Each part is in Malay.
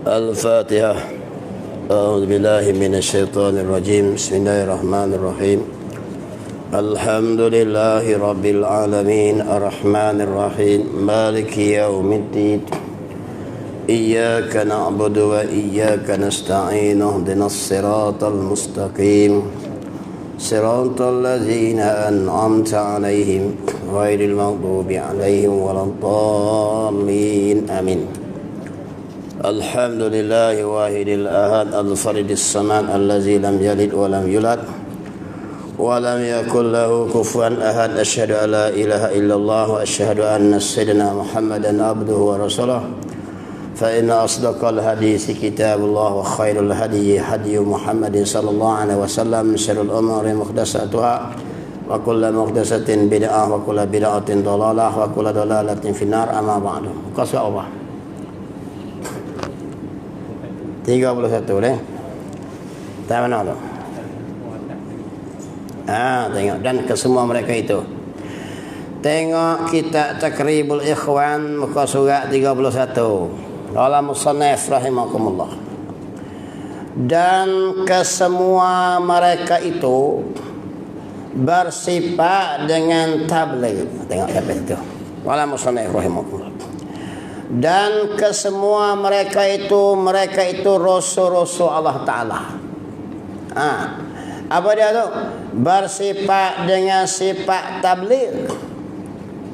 الفاتحة. أعوذ بالله من الشيطان الرجيم. بسم الله الرحمن الرحيم. الحمد لله رب العالمين الرحمن الرحيم مالك يوم الدين إياك نعبد وإياك نستعين اهدنا الصراط المستقيم صراط الذين أنعمت عليهم غير المغضوب عليهم ولا الضالين آمين. الحمد لله واحد الأحد الفرد الصمد الذي لم يلد ولم يولد ولم يكن له كفوا أحد. أشهد أن لا إله إلا الله وأشهد أن سيدنا محمدا عبده ورسوله. فإن أصدق الحديث كتاب الله وخير الهدي هدي محمد صلى الله عليه وسلم. شر الأمور محدثاتها وكل محدثة بدعة وكل بدعة ضلالة وكل ضلالة في النار. أما بعد. Qasa Allah 31 leh. Tak mana tu? Tengok. Dan kesemua mereka itu. Tengok kitab Takribul Ikhwan muka surat 31. Qala musannif rahimakumullah. Dan kesemua mereka itu bersifat dengan tabligh. Tengok sampai situ. Qala musannif rahimakumullah. Dan kesemua mereka itu rasul-rasul Allah Ta'ala. Apa dia tu? Bersifat dengan sifat tabligh.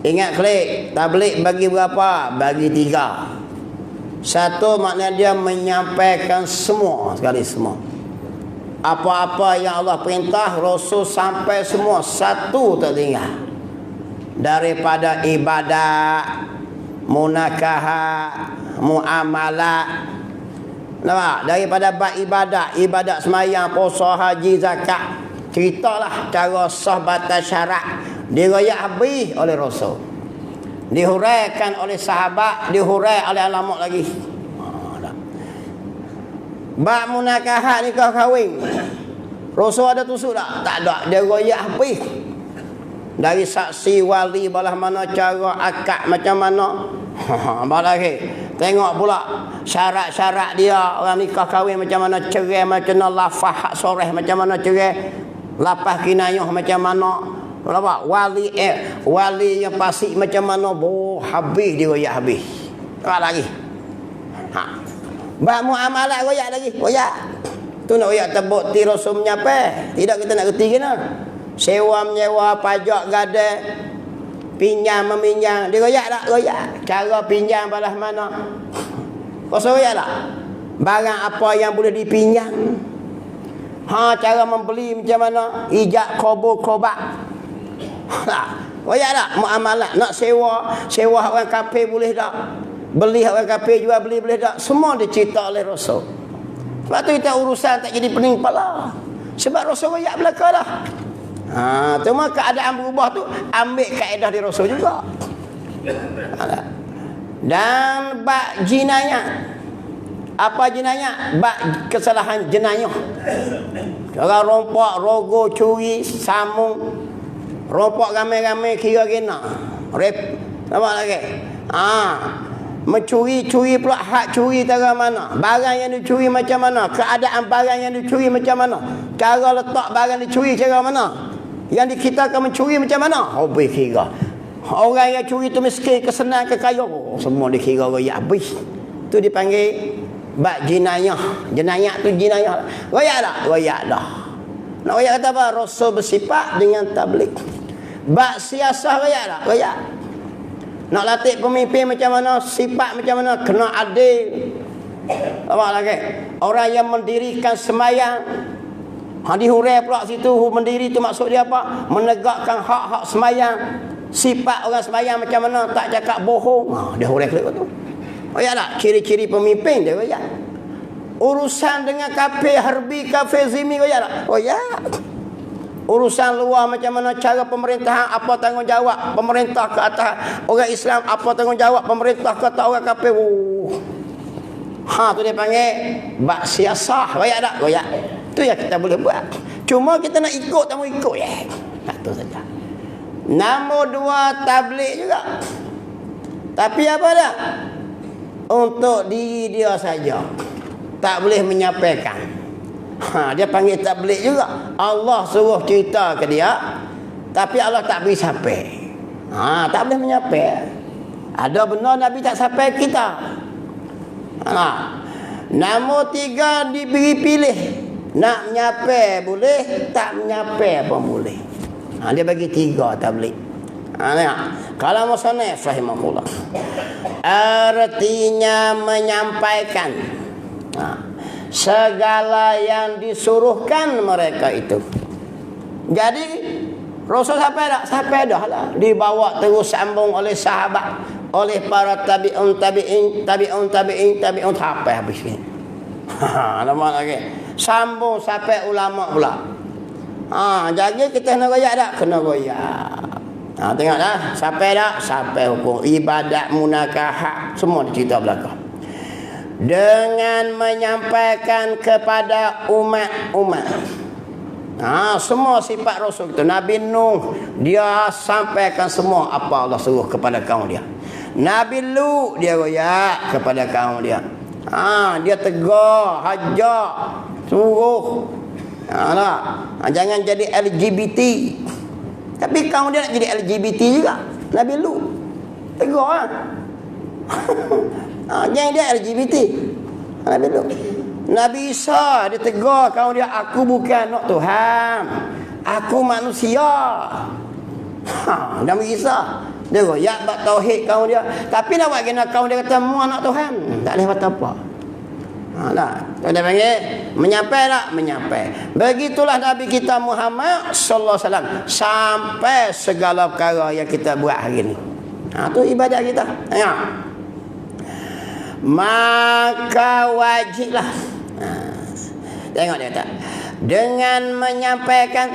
Ingat klik, tabligh bagi berapa? Bagi 3. Satu, maknanya dia menyampaikan semua, sekali semua. Apa-apa yang Allah perintah, Rasul sampai semua, satu tak tinggal. Daripada ibadat, munakahat, muamalah. Nampak? Daripada bab ibadat semayang, puasa, haji, zakat. Ceritalah cara sah batas syarat. Dirayak habis oleh Rasul. Dihuraikan oleh sahabat, dihurai oleh ulama lagi. Bab munakahat nikah kahwin. Rasul ada tusuk tak? Tak ada. Dia royak habis. Dari saksi wali balah mana, cara akad macam mana. Lagi. Tengok pula syarat-syarat dia. Orang nikah kahwin macam mana, cerai macam mana, lafaz hak soreh macam mana cerai, lapah kinayah macam mana. Nampak? Wali yang pasti macam mana. Habis dia royak habis. Tak lagi. Bab muamalah royak lagi. Royak. Tu nak royak terbukti Rasul menyapa. Tidak, kita nak kerti kena. Sewa menyewa, pajak gadai, pinjam meminjam. Dia royak tak? Royak. Cara pinjam balas mana? Rasul royak tak? Barang apa yang boleh dipinjam. Cara membeli macam mana? Ijab, qabul, qobat. Royak tak? Muamalah. Nak sewa orang kafir boleh tak? Beli orang kafir, jual beli boleh tak? Semua dicerita oleh Rasul. Sebab tu kita urusan tak jadi pening kepala. Sebab Rasul royak belakang dah. Cuma keadaan berubah tu ambil kaedah di Rasul juga. Dan bab jinayah. Apa jinayah? Bab kesalahan jenayah. Orang rompak, rogo, curi, sambung. Rompak ramai-ramai kira-kira. Nampak lagi? Mencuri pula hak curi tara mana? Barang yang dicuri macam mana? Keadaan barang yang dicuri macam mana? Cara letak barang dicuri cara mana? Yang dikitakan mencuri macam mana? Habis kira. Orang yang curi tu miskin, kesenang, kekaya. Semua dikira royak habis. Tu dipanggil bab jinayah. Jinayah tu jinayah. Royak tak? Royak dah. Nak royak kata apa? Rasul bersifat dengan tabligh. Bab siasah royak tak? Royak. Nak latih pemimpin macam mana? Sifat macam mana? Kena adil. Apa lagi? Orang yang mendirikan semayang. Dihurai pula situ. Mendiri tu maksud dia apa? Menegakkan hak-hak semayang. Sifat orang semayang macam mana? Tak cakap bohong. Dia hurai klik tu. Royak tak? Ciri-ciri pemimpin dia royak. Urusan dengan kafir harbi, kafir zimi royak tak? Royak. Urusan luar macam mana, cara pemerintahan, apa tanggungjawab pemerintah ke atas orang Islam, apa tanggungjawab pemerintah ke atas orang kafir. Tu dia panggil bab siasah. Royak tak? Royak. Tu yang kita boleh buat. Cuma kita nak ikut tak mau ikut ya. Itu saja. Nombor 2 tabligh juga. Tapi apa dah? untuk diri dia saja. Tak boleh menyampaikan. Dia panggil tabligh juga. Allah suruh cerita ke dia, tapi Allah tak beri sampai. Tak boleh menyampaikan. Ada benar Nabi tak sampai kita. Nombor 3 diberi pilih. Nak menyapai boleh, tak menyapai pun boleh. Dia bagi 3 tabligh. Kalau musannif rahimahullah, artinya menyampaikan segala yang disuruhkan mereka itu. Jadi Rasul sampai dah? Sampai dah lah. Dibawa terus sambung oleh sahabat, oleh para tabi'un sampai habis ni. Lama lagi. Sambung sampai ulama pula. Jadi kita kena royak tak? Kena royak. Tengok dah. Sampai tak? Sampai hukum ibadat munakahat. Semua cerita belakang. Dengan menyampaikan kepada umat-umat. Semua sifat Rasul itu. Nabi Nuh, dia sampaikan semua apa Allah suruh kepada kaum dia. Nabi Lut, dia royak kepada kaum dia. Dia tegur, hajar, suruh. Jangan jadi LGBT. Tapi kaum dia nak jadi LGBT juga. Nabi Lut tegur jangan dia LGBT. Nabi Lut. Nabi Isa dia tegur kaum dia, aku bukan anak Tuhan, aku manusia. Nabi Isa dia royak bab tauhid kaum dia. Tapi nak buat kena kaum dia kata mu anak Tuhan, tak boleh kata apa. Dia panggil menyampai tak? Menyampai. Begitulah Nabi kita Muhammad sallallahu alaihi wasallam sampai segala perkara yang kita buat hari ni. Tu ibadat kita. Maka wajiblah. Tengok dia tak? Dengan menyampaikan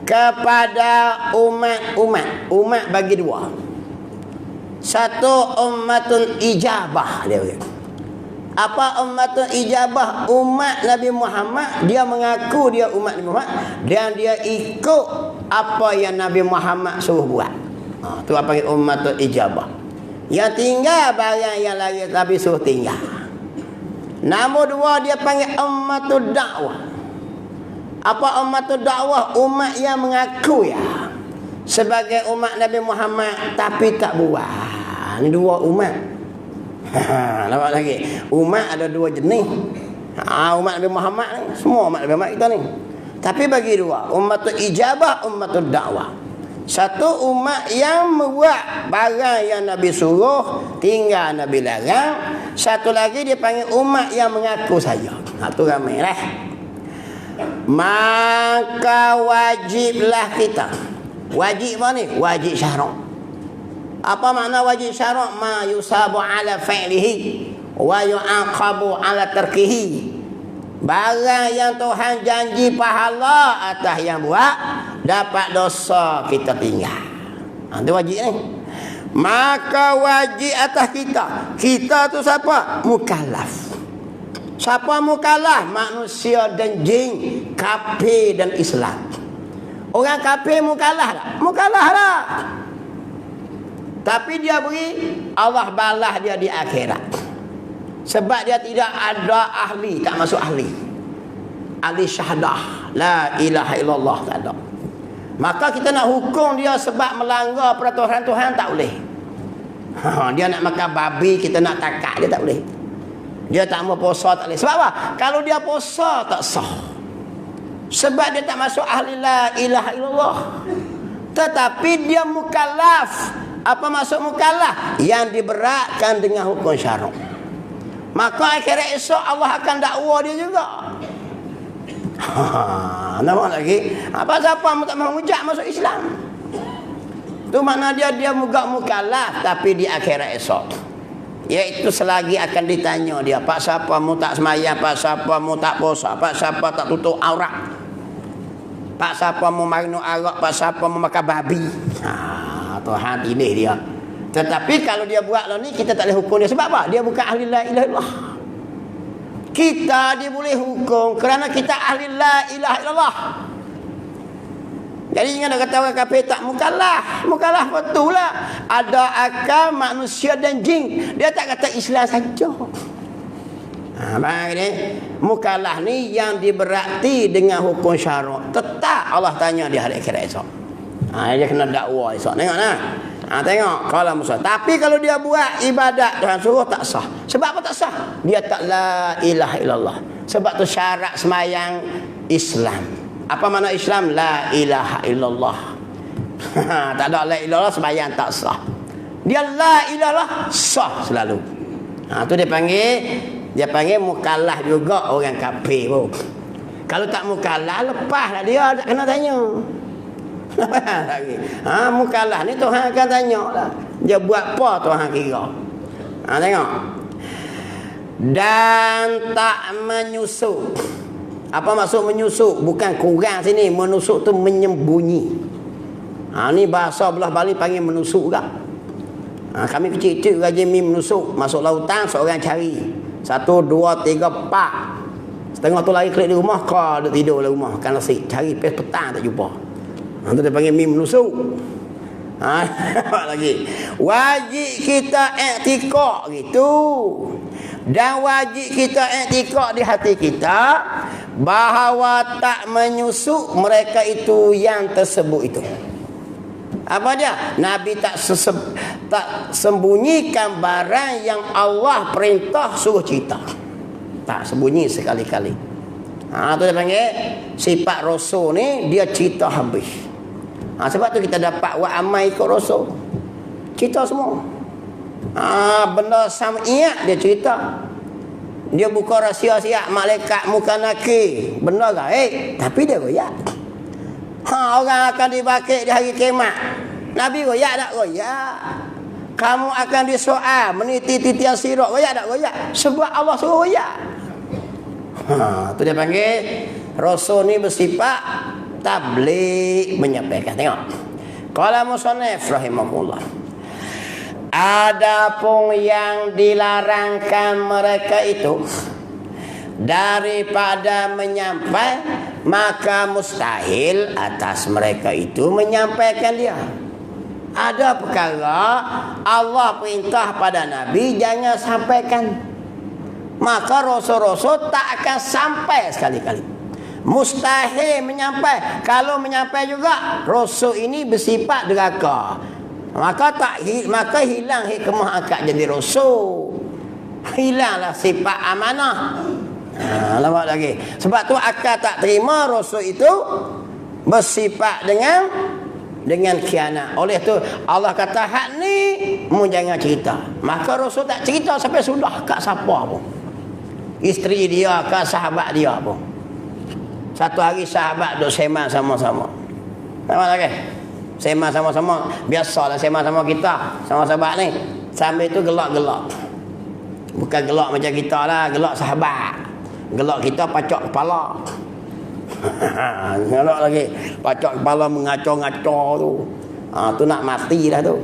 kepada umat bagi 2. Satu ummatun ijabah dia kata. Apa ummatun ijabah? Umat Nabi Muhammad, dia mengaku dia umat Nabi Muhammad dan dia ikut apa yang Nabi Muhammad suruh buat. Tu apa panggil ummatun ijabah. Yang tinggal barang yang lain Nabi suruh tinggal. Nombor 2 dia panggil ummatud dakwah. Apa ummatud dakwah? Umat yang mengaku ya sebagai umat Nabi Muhammad tapi tak buat. Ini 2 umat. Nampak lagi. Umat ada 2 jenis. Umat Nabi Muhammad ni, semua umat Nabi Muhammad kita ni. Tapi bagi 2, ummatul ijabah, ummatul dakwah. Satu umat yang membuat barang yang Nabi suruh, tinggal Nabi larang. Satu lagi dia panggil umat yang mengaku saja. Tu ramai lah. Maka wajiblah kita. Wajib apa ni? Wajib syarak. Apa makna wajib syarak? Ma yusabu ala fi'lihi wa yu'aqabu ala tarkihi. Barang yang Tuhan janji pahala atas yang buat, dapat dosa kita tinggal. Itu wajib ni. Maka wajib atas kita. Kita tu siapa? Mukallaf. Siapa mukallaf? Manusia dan jin, kafir dan Islam. Orang kafir mukallaf tak? Mukallaf lah. Tapi dia beri, Allah balas dia di akhirat. Sebab dia tidak ada ahli, tak masuk ahli. Ahli syahadah, la ilaha illallah, tak ada. Maka kita nak hukum dia sebab melanggar peraturan Tuhan, tak boleh. Dia nak makan babi, kita nak takak dia, tak boleh. Dia tak mau puasa, tak boleh. Sebab apa? Kalau dia puasa tak sah. Sebab dia tak masuk ahli la ilaha illallah. Tetapi dia mukallaf. Apa maksud mukallaf? Yang diberatkan dengan hukum syarak. Maka akhirat esok Allah akan dakwa dia juga. Nampak lagi? Apa siapa tak mahu ujak masuk Islam? Tu makna dia mukallaf tapi di akhirat esok. Iaitu selagi akan ditanya dia, pak siapa mu tak semayang, pak siapa mu tak puasa, pak siapa tak tutup aurat, pak siapa mu minum arak, pak siapa mu makan babi. Tuhan pilih dia. Tetapi kalau dia buat lah ni, kita tak boleh hukum dia. Sebab apa? Dia bukan ahli la ilaha illallah. Kita dia boleh hukum kerana kita ahli la ilaha illallah. Jadi jangan kata orang kafir tak mukallaf. Mukallaf betullah. Ada akal manusia dan jin. Dia tak kata Islam saja. Faham ni? Mukallaf ni yang diberati dengan hukum syarak. Tetap Allah tanya di hari akhirat esok. Dia kena dakwa esok. Tengok nah. Tengok kalau musuh. Tapi kalau dia buat ibadat Tuhan suruh tak sah. Sebab apa tak sah? Dia tak la ilaha illallah. Sebab tu syarat semayang Islam. Apa makna Islam? La ilaha illallah. Tak ada la ilallah semayang tak sah. Dia la ilallah sah selalu. Tu dia panggil mukallaf juga orang kafir pun. Kalau tak mukallaf lepaslah dia, tak kena tanya. Lagi. Mukallaf ni Tuhan akan tanya lah. Dia buat apa Tuhan kira. Tengok. Dan tak menyusuk. Apa maksud menyusuk? Bukan kurang sini. Menusuk tu menyembunyi. Ni bahasa belah Bali panggil menusuk juga. Kami kecil-kecil rajin menusuk. Masuk lautan seorang cari. 1, 2, 3, 4. Setengah tu lari kelik di rumah. Kau duduk tidur di rumah. Kan nasi. Cari petang tak jumpa. Itu dia panggil mim menusuk. Lagi. Wajib kita i'tikad gitu. Dan wajib kita i'tikad di hati kita bahawa tak menyusuk mereka itu yang tersebut itu. Apa dia? Nabi tak sembunyikan barang yang Allah perintah suruh cerita. Tak sembunyi sekali-kali. Itu dia panggil sifat rasul ni dia cerita habis. Sebab tu kita dapat wa amal ikut rasul. Cerita semua. Benda sam'iyat dia cerita. Dia buka rahsia-rahsia malaikat muka nakir. Benda gaib. Tapi dia royak. Orang akan dibangkit di hari kiamat. Nabi royak tak royak? Kamu akan disoal meniti titian sirat. Royak tak royak? Sebab Allah suruh royak. Tu dia panggil rasul ni bersifat tabligh, menyampaikan. Tengok. Qala musannif rahimahullah. Adapun yang dilarangkan mereka itu daripada menyampaikan, maka mustahil atas mereka itu menyampaikan dia. Ada perkara Allah perintah pada Nabi jangan sampaikan, maka rasul-rasul tak akan sampai sekali-kali. Mustahil menyampaikan. Kalau menyampaikan juga, rasul ini bersifat deraka. Maka hilang hikmah akak jadi rasul. Hilanglah sifat amanah. Lama lagi. Sebab tu akak tak terima rasul itu bersifat dengan khianat. Oleh tu Allah kata hak ni mu jangan cerita. Maka rasul tak cerita sampai sudah kat siapa pun. Isteri dia ke sahabat dia pun. Satu hari sahabat duk sembang sama-sama. Sama lagi. Sembang sama-sama. Biasalah sembang sama kita, sama sahabat ni. Sambil tu gelak-gelak. Bukan gelak macam kita lah, gelak sahabat. Gelak kita pacak kepala. Gelak lagi. Pacak kepala mengacau-ngacau tu. Tu nak mati dah tu.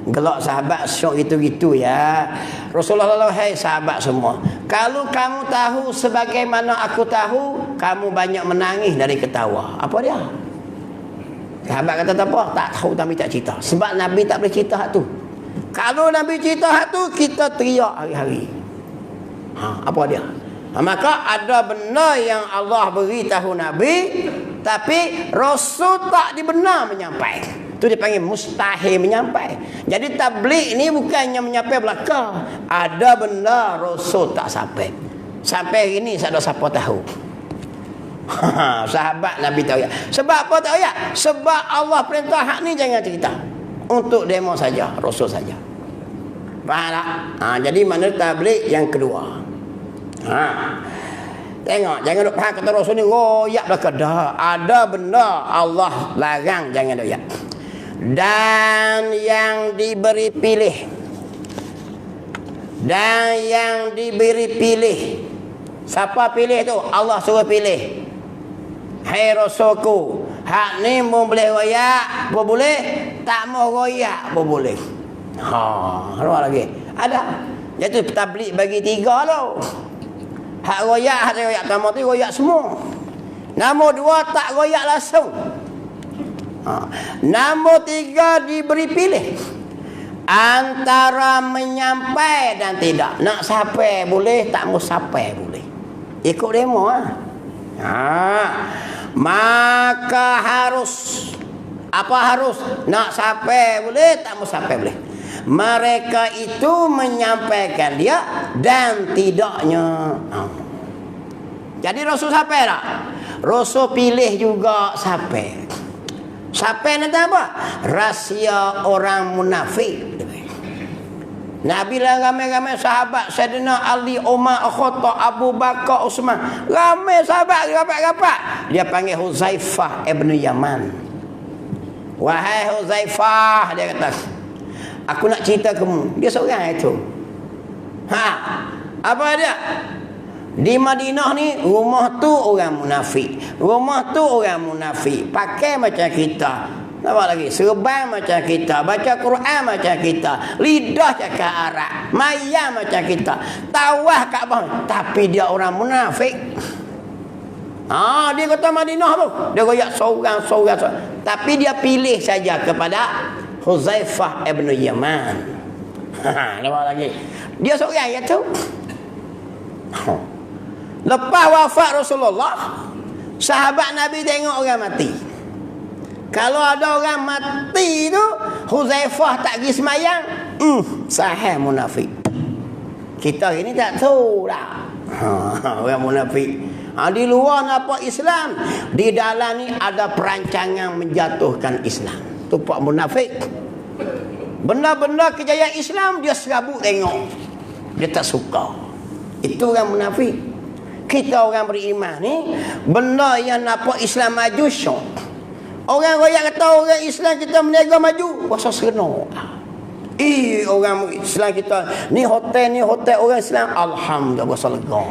Gelak sahabat syok gitu-gitu ya. Rasulullah SAW, hai sahabat semua, kalau kamu tahu sebagaimana aku tahu, kamu banyak menangis dari ketawa. Apa dia? Sahabat kata tak apa, tak tahu Nabi tak cerita. Sebab Nabi tak boleh cerita hak tu. Kalau Nabi cerita hak tu, kita teriak hari-hari. Apa dia? Maka ada benda yang Allah beritahu Nabi, tapi Rasul tak dibenar menyampaikan. Itu dipanggil mustahil menyampaikan. Jadi tabligh ni bukannya menyampaikan belaka. Ada benda Rasul tak sampai. Sampai hari ni tak ada siapa tahu. Sahabat Nabi tahu ya. Sebab apa tahu ya? Sebab Allah perintah hak ni jangan cerita. Untuk demo saja, Rasul saja. Faham tak? Jadi mana tabligh yang kedua. Tengok, jangan duk faham kata Rasul ni royak belaka dah. Ada benda Allah larang jangan royak. Dan yang diberi pilih, dan yang diberi pilih, siapa pilih tu? Allah suruh pilih. Hai Rasulku, hak ni mau boleh royak, boleh, tak mau royak boleh. Apa lagi? Ada. Jadi tabligh bagi 3 tu. Hak royak, hak royak pertama tu royak semua. Nombor 2 tak royak langsung. Nombor 3 diberi pilih antara menyampai dan tidak. Nak sampai boleh, tak mau sampai boleh. Ikut demo maka harus nak sampai boleh, tak mau sampai boleh. Mereka itu menyampaikan dia dan tidaknya. Jadi Rasul sampai tak? Rasul pilih juga sampai. Sampai nanti apa? Rahsia orang munafik. Nabi lah ramai-ramai sahabat Sayyidina Ali, Umar, Khattab, Abu Bakar, Utsman. Ramai sahabat rapat-rapat. Dia panggil Huzaifah ibn Yaman. Wahai Huzaifah, dia kata, aku nak cerita kamu. Dia seorang itu. Apa dia? Di Madinah ni rumah tu orang munafik. Rumah tu orang munafik. Pakai macam kita. Nampak lagi? Serban macam kita. Baca Quran macam kita. Lidah cakap Arab. Maya macam kita. Tawah Kaabah. Tapi dia orang munafik. Dia kata Madinah tu. Dia royak seorang. Tapi dia pilih saja kepada Huzaifah ibn Yaman. Nampak lagi? Dia seorang yang tu. Lepas wafat Rasulullah, sahabat Nabi tengok orang mati. Kalau ada orang mati tu, Huzaifah tak pergi semayang, sahih munafik. Kita ini tak tahu lah. Orang munafik. Di luar nampak Islam, di dalam ni ada perancangan menjatuhkan Islam. Tu pak munafik. Benda-benda kejayaan Islam dia serabut tengok. Dia tak suka. Itu orang munafik. Kita orang beriman ni, benda yang nampak Islam maju syok. Orang royak kata orang Islam kita meniaga maju, rasa seronok. Orang Islam kita ni hotel orang Islam, alhamdulillah rasa lega.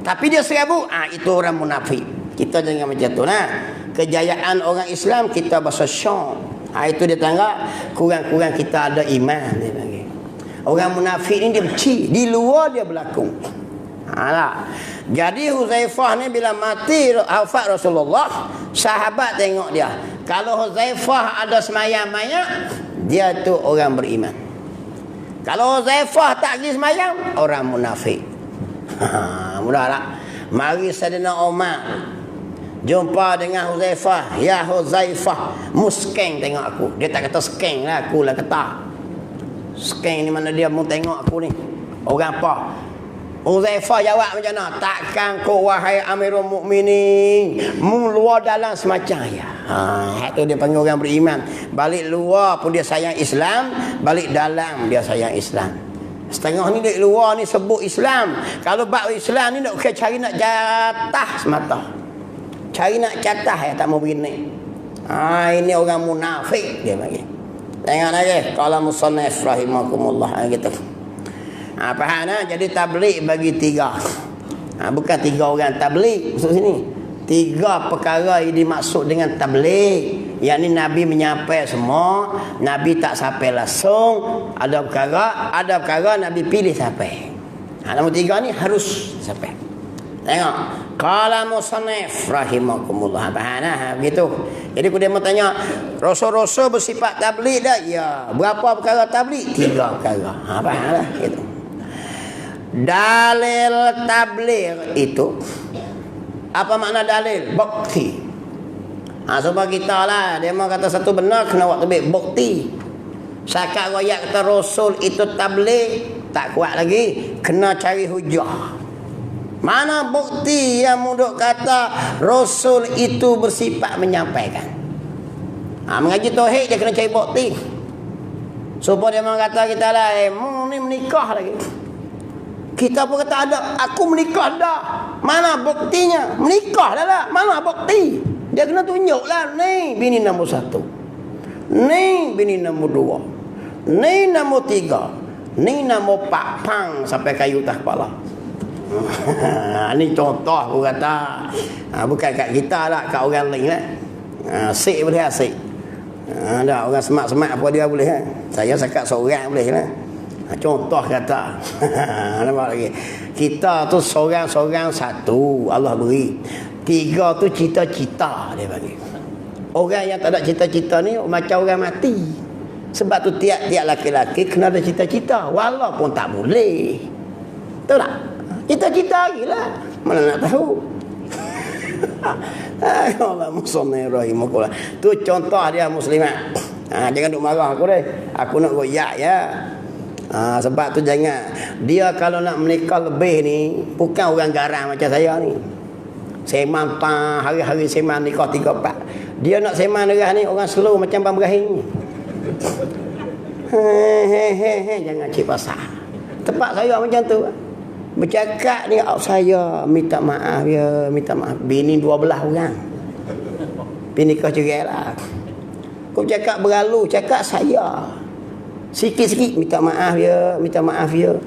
Tapi dia serabut, itu orang munafik. Kita jangan macam tu lah. Kejayaan orang Islam kita rasa syok. Itu dia tangga kurang-kurang kita ada iman dia panggil. Orang munafik ni dia benci, di luar dia berlaku. Jadi Huzaifah ni bila mati wafat Rasulullah, sahabat tengok dia. Kalau Huzaifah ada semayang banyak, dia tu orang beriman. Kalau Huzaifah tak pergi semayang, orang munafik. Mudah tak? Mari Sayyidina Umar jumpa dengan Huzaifah. Ya Huzaifah, muskeng tengok aku. Dia tak kata skeng lah, aku lah kata. Skeng ni mana dia mau tengok aku ni. Orang apa? Huzaifah jawab macam mana? Takkan kau wahai Amirul Mukminin luar dalam semacam ya. Itu dia panggil orang beriman. Balik luar pun dia sayang Islam, balik dalam dia sayang Islam. Setengah ni di luar ni sebut Islam. Kalau bab Islam ni nak cari nak jatah semata. Cari nak jatah ya tak mau begini. Ini orang munafik dia panggil. Tengok lagi qala musannif rahimakumullah gitu. Faham tak? Jadi tabligh bagi 3. Bukan 3 orang tabligh maksud sini. 3 perkara yang dimaksud dengan tabligh. Yang ni Nabi menyampai semua, Nabi tak sampai langsung. Ada perkara Nabi pilih sampai. Nombor 3 ni harus sampai. Tengok. Qala musannif rahimakumullah. Faham tak? Begitu. Jadi aku dia mau tanya, rasul-rasul bersifat tabligh dah? Ya. Berapa perkara tabligh? 3 perkara. Faham tak? Gitu. Dalil tabligh itu apa makna dalil? Bukti. Sebab kita lah dia mau kata satu benar kena buat tabligh bukti. Sakat royak kata rasul itu tabligh tak kuat lagi, kena cari hujah. Mana bukti yang muduk kata rasul itu bersifat menyampaikan? Mengaji tauhid dia kena cari bukti. Supaya dia mau kata kita lah ni menikah lagi. Kita pun kata ada, aku menikah dah. Mana buktinya? Menikah dah lah. Mana bukti? Dia kena tunjuk lah. Ni bini nombor 1. Ni bini nombor 2. Ni nombor 3. Ni nombor 4 pang sampai kayu atas kepala. Ni contoh aku kata. Bukan kat kita lah, kat orang lain lah. Asik boleh asik. Ada orang semak-semak apa dia boleh kan. Saya sekat seorang boleh lah. Contoh kata. Nampak lagi. Kita tu seorang-seorang 1 Allah beri. 3 tu cita-cita dia bagi. Orang yang tak ada cita-cita ni macam orang mati. Sebab tu tiap-tiap laki-laki kena ada cita-cita walaupun tak boleh. Tahu tak? Cita-cita lagi lah. Mana nak tahu. Allah musonai rahimakullah. Tu contoh dia muslimat. Jangan duk marah aku deh. Aku nak goyak ya. Sebab tu jangan. Dia kalau nak menikah lebih ni bukan orang garang macam saya ni. Semang hari-hari semang nikah 3-4. Dia nak semang derah ni orang slow macam Bang Ibrahim. Jangan cik pasal. Tempat saya macam tu. Bercakap ni saya minta maaf ya, minta maaf. Bini 12 orang. Bini kau cerai lah. Kau cakap berlalu, cakap saya. Sikit-sikit minta maaf ya, minta maaf ya.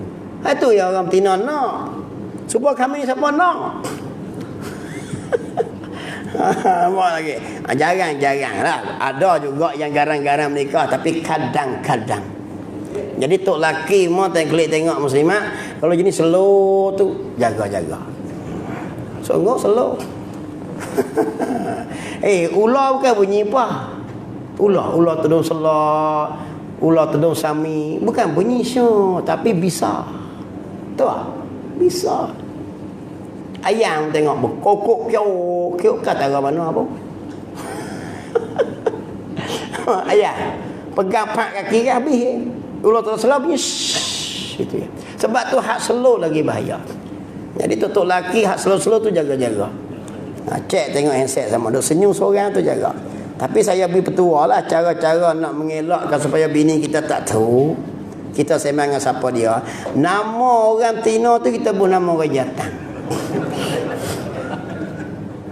Itu yang orang betina nak. Supaya kami siapa nak. Apa lagi? Jarang-jarang lah. Ada juga yang garang-garang menikah, tapi kadang-kadang. Jadi tok laki mau tengok muslimat, kalau jenis slow tu jaga-jaga. Sungguh slow. Ular bukan bunyi apa? Ular tedung selak, ular tedung sami, bukan bunyi syuk, tapi bisa. Tahu tak? Bisa. Ayam tengok berkokok kiok kata orang mana apa? Ayam pegang pak kaki habis. Ular terselap bunyi gitu ya. Sebab tu hak slow lagi bahaya. Jadi tutup laki hak slow-slow tu jaga-jaga. Cek tengok handset sama duk senyum seorang tu jaga. Tapi saya beri petua lah cara-cara nak mengelakkan supaya bini kita tak tahu kita sembang dengan siapa dia. Nama orang Tino tu kita buat nama orang jantan.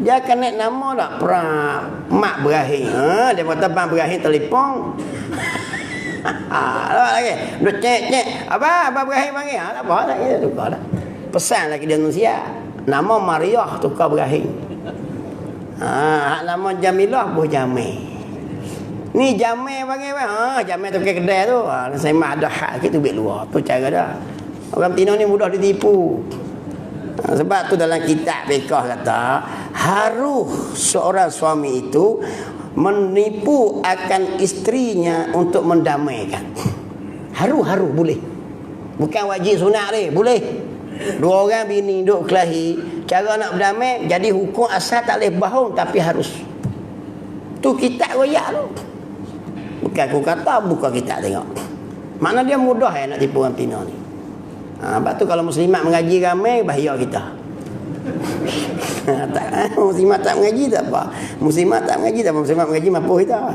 Dia akan naik nama tak? Mak Ibrahim. Dia kata Bang Ibrahim telefon. Lagi. Duk cek. Abang Ibrahim panggil. Apa lagi? Tukar dah. Pesan lagi dia manusia. Nama Mariah tukar Ibrahim. Nama Jamilah buh Jamil. Ni Jamil panggil bang. Jamil tu ke kedai tu. Saya mah ada hak kita duit luar. Tu cara dah. Orang Tino ni mudah ditipu. Sebab tu dalam kitab fiqh kata harus seorang suami itu menipu akan isterinya untuk mendamaikan. Haru boleh. Bukan wajib sunat ni, boleh. Dua orang bini duk kelahi, cara nak berdamai jadi hukum asal tak boleh bohong tapi harus. Tu kitab royak tu. Bukan aku kata, buka kitab tengok. Mana dia mudah nak tipu orang Tino ni. Sebab tu kalau muslimat mengaji ramai bahaya kita. Muslimat tak mengaji tak apa. Muslimat tak mengaji tak apa. Muslimat mengaji mampu kita.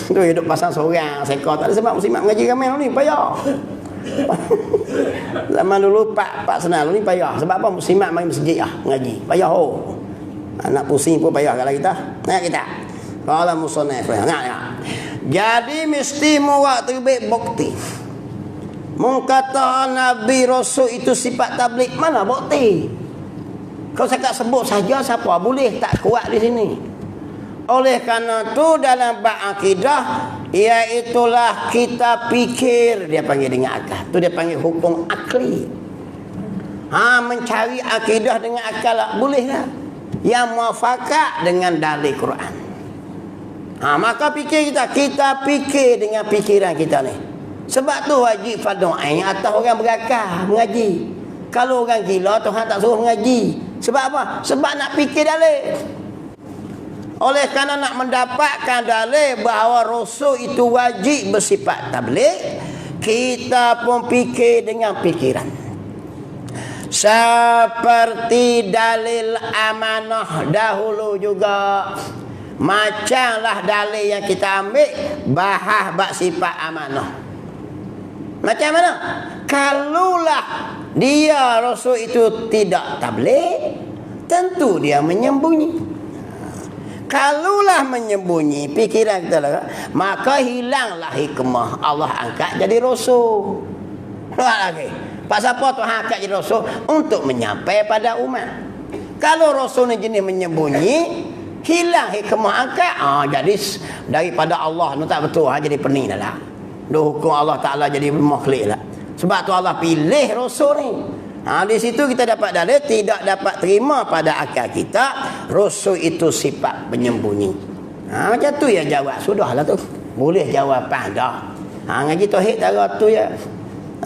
Tu hidup pasang seorang sekor tak ada sebab muslimat mengaji ramai ni payah. Zaman dulu pak senang ni payah. Sebab apa muslimat main masjid mengaji. Payah Nak pusing pun payah kalau kita. Nak kita. Kalau musonef nak. Jadi mesti muak terbit bukti. Mengkata Nabi Rasul itu sifat tabligh mana bukti? Kau cakap sebut saja siapa boleh tak kuat di sini. Oleh kerana tu dalam bab akidah iaitulah kita fikir dia panggil dengan akal. Tu dia panggil hukum akli. Mencari akidah dengan akal boleh lah. Yang muafakat dengan dalil Quran. Maka fikir kita fikir dengan fikiran kita ni. Sebab tu wajib fardu ain atas orang berakal mengaji. Kalau orang gila Tuhan tak suruh mengaji. Sebab apa? Sebab nak fikir dalil. Oleh kerana nak mendapatkan dalil bahawa Rasul itu wajib bersifat tabligh, kita pun fikir dengan fikiran. Seperti dalil amanah dahulu juga. Macamlah dalil yang kita ambil bahas bab sifat amanah. Macam mana? Kalulah dia Rasul itu tidak tabligh, tentu dia menyembunyi. Kalulah menyembunyi fikiran kita lah, maka hilanglah hikmah Allah angkat jadi Rasul. Lagi. Pasal apa Tuhan angkat jadi Rasul? Untuk menyampai pada umat. Kalau Rasul ni jenis menyembunyi, hilang hikmah angkat. Jadi daripada Allah ni tak betul, jadi pening dah lah. Hukum Allah Ta'ala jadi makhluk lah. Sebab tu Allah pilih Rasul ni. Di situ kita dapat dalil tidak dapat terima pada akal kita Rasul itu sifat penyembunyi. Macam tu ya jawab. Sudahlah tu. Boleh jawapan dah. Ngaji tauhid cara tu ya.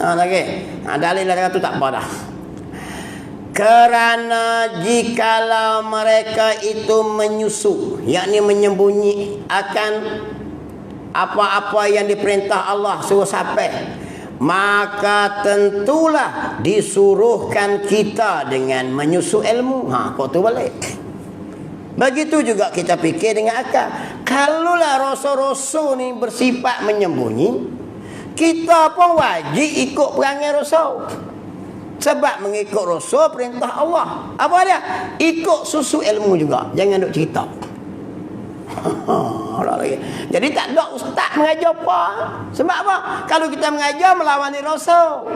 Lagi. Dalil cara tu tak apa dah. Kerana jikalau mereka itu menyusu, yakni menyembunyi akan apa-apa yang diperintah Allah suruh sampai, maka tentulah disuruhkan kita dengan menyusu ilmu. Kau tu balik. Begitu juga kita fikir dengan akal. Kalaulah rasul-rasul ni bersifat menyembunyi, kita pun wajib ikut perangai rasul. Sebab mengikut rasul perintah Allah. Apa dia? Ikut susu ilmu juga. Jangan duk cerita. Jadi tak ada ustaz mengajar apa. Sebab apa? Kalau kita mengajar melawani rasul.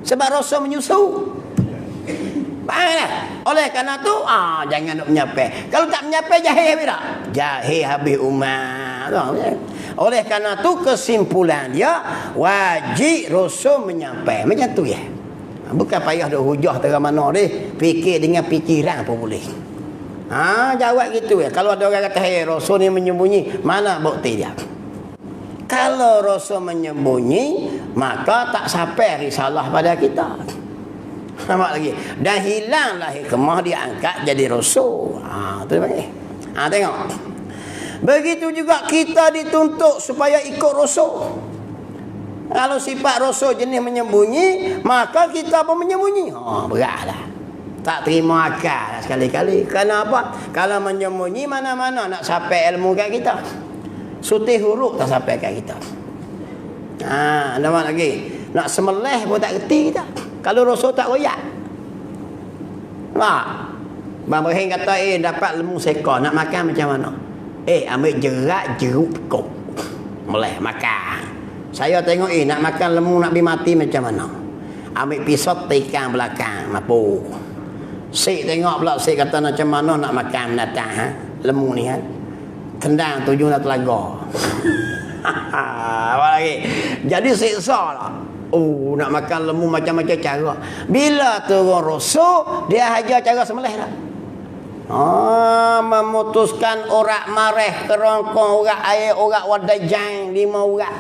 Sebab rasul menyusu. Faham tak? Oleh kerana tu jangan nak menyapai. Kalau tak menyapai jahil habis tak? Jahil habis umat. Oleh kerana tu kesimpulan dia wajib rasul menyapai. Macam tu ya. Bukan payah dah hujah terang mana ni. Fikir dengan fikiran pun boleh. Jawab gitu ya. Kalau ada orang kata rasul ni menyembunyi, mana bukti dia? Kalau rasul menyembunyi, maka tak sampai risalah pada kita. Nampak lagi. Dan hilanglah hikmah dia angkat jadi rasul. Tu dia panggil. Tengok. Begitu juga kita dituntut supaya ikut rasul. Kalau sifat rasul jenis menyembunyi, maka kita pun menyembunyi. Beratlah. Tak terima akal sekali-kali. Kenapa? Kalau menyembunyi mana-mana nak sampai ilmu kat kita. Sutih huruf tak sampai kat kita. Nampak lagi. Nak semelih pun tak reti kita. Kalau rasul tak royak. Bang Ibrahim kata, dapat lembu sekor, nak makan macam mana? Ambil jerat jeruk kok. Meleh makan. Saya tengok nak makan lembu nak mati macam mana? Ambil pisau tikam belakang mampu. Sik tengok pula sik kata macam mana nak makan binatang lembu ni tendang tujuh nak telaga. Apa lagi? Jadi siksa lah. Nak makan lembu macam-macam cara. Bila turun rasul, dia hajar cara sembelih dah. Memutuskan orang mareh kerongkong, orang air, orang wadajang 5 orang.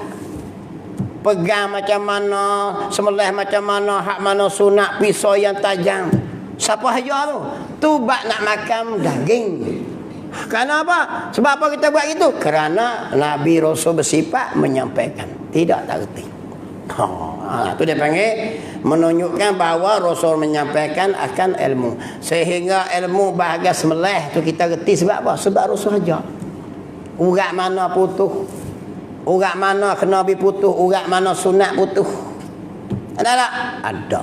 Pegang macam mana, sembelih macam mana, hak mana sunat, pisau yang tajam. Siapa hajar tu? Tu bak nak makan daging. Kenapa? Sebab apa kita buat gitu? Kerana Nabi Rasul bersifat menyampaikan. Tidak tak reti. Itu dia panggil menunjukkan bahawa Rasul menyampaikan akan ilmu. Sehingga ilmu bahagian sembelih tu kita reti sebab apa? Sebab Rasul ajar. Urat mana putus, urat mana kena putus, urat mana sunat putus. Ada tak? Ada.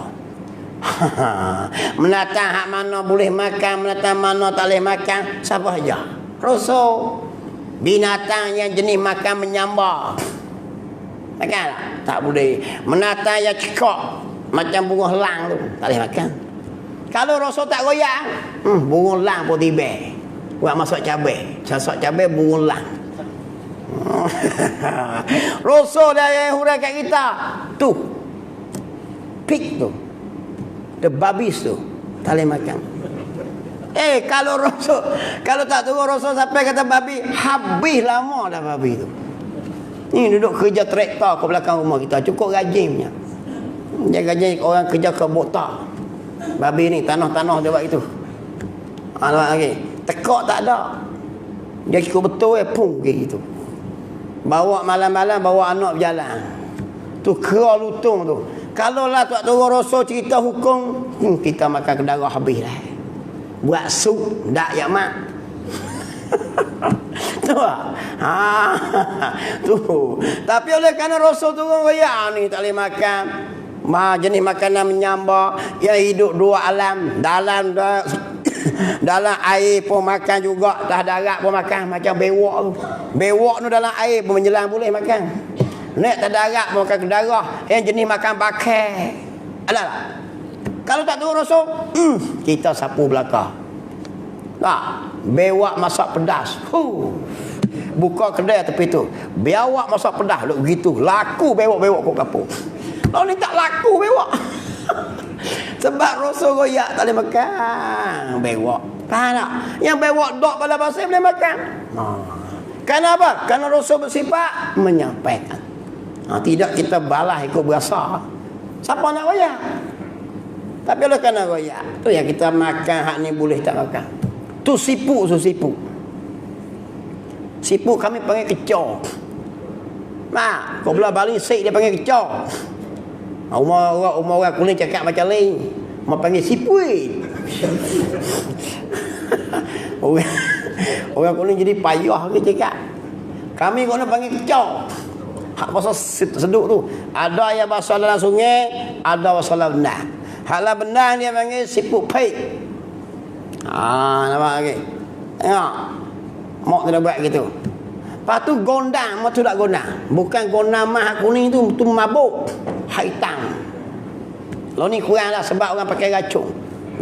Menatang hak mana boleh makan, menatang mana tak boleh makan, siapa aja? Rasul. Binatang yang jenis makan menyambar, makan tak boleh. Menatang yang cekok macam bunga helang tu, tak boleh makan. Kalau Rasul tak goyang, bunga helang pun tiba. Buat masuk cabai, masuk cabai bunga helang. Rasul dia yang hurai kat kita tu, pig tu, the babis tu, tak boleh makan. Kalau Rasul, kalau tak turun Rasul sampai kata babi, habis lama dah babi tu. Ni duduk kerja traktor ke belakang rumah kita, cukup gaji punya. Dia gaji orang kerja ke botak. Babi ni tanah-tanah dia buat itu. Lagi tekak tak ada. Dia ikut betul pung kayak gitu. Bawa malam-malam bawa anak berjalan. Tu kera lutung tu. Kalau lah tak turun Rasul cerita hukum, kita makan ke darah habis lah. Buat sup dak ya mak. Tu tu. Tapi oleh kerana Rasul turun raya ni tak boleh makan. Jenis makanan menyambar yang hidup dua alam, dalam dalam air pun makan juga, dah darat pun makan macam bewok tu. Bewok tu dalam air pun menjelang boleh makan. Naik tak darat pun makan ke darah, yang jenis makan bakar. Ada tak? Kalau tak turun Rasul, kita sapu belakang. Bewak masak pedas. Buka kedai tepi tu. Bewak masak pedas. Luk begitu. Laku bewak-bewak kat kapung. Kalau ni tak laku bewak. Sebab Rasul royak tak boleh makan bewak. Faham tak? Yang bewak dok pada pasal boleh makan. Kenapa? Karena Rasul bersifat menyampaikan. Tidak kita balas ikut berasa. Siapa nak royak? Tapi oleh kerana royak, tu yang kita makan hak ni boleh tak makan. Tu sipu. Sipu kami panggil kecor. Kau belah Bali sik dia panggil kecor. Umar orang kuning cakap macam lain. Umar panggil sipui. Orang kuning jadi payah ke cakap. Kami kena panggil kecor. Hak pasal seduk tu. Ada yang basah dalam sungai, ada basah dalam benar. Haklah benar dia panggil siput paik. Nampak lagi. Tengok. Mak kena buat gitu. Lepas tu gondang, mak tu tak gondang. Bukan gondang mah kuning tu mabuk. Hak hitam. Lo ni kurang dah sebab orang pakai racun.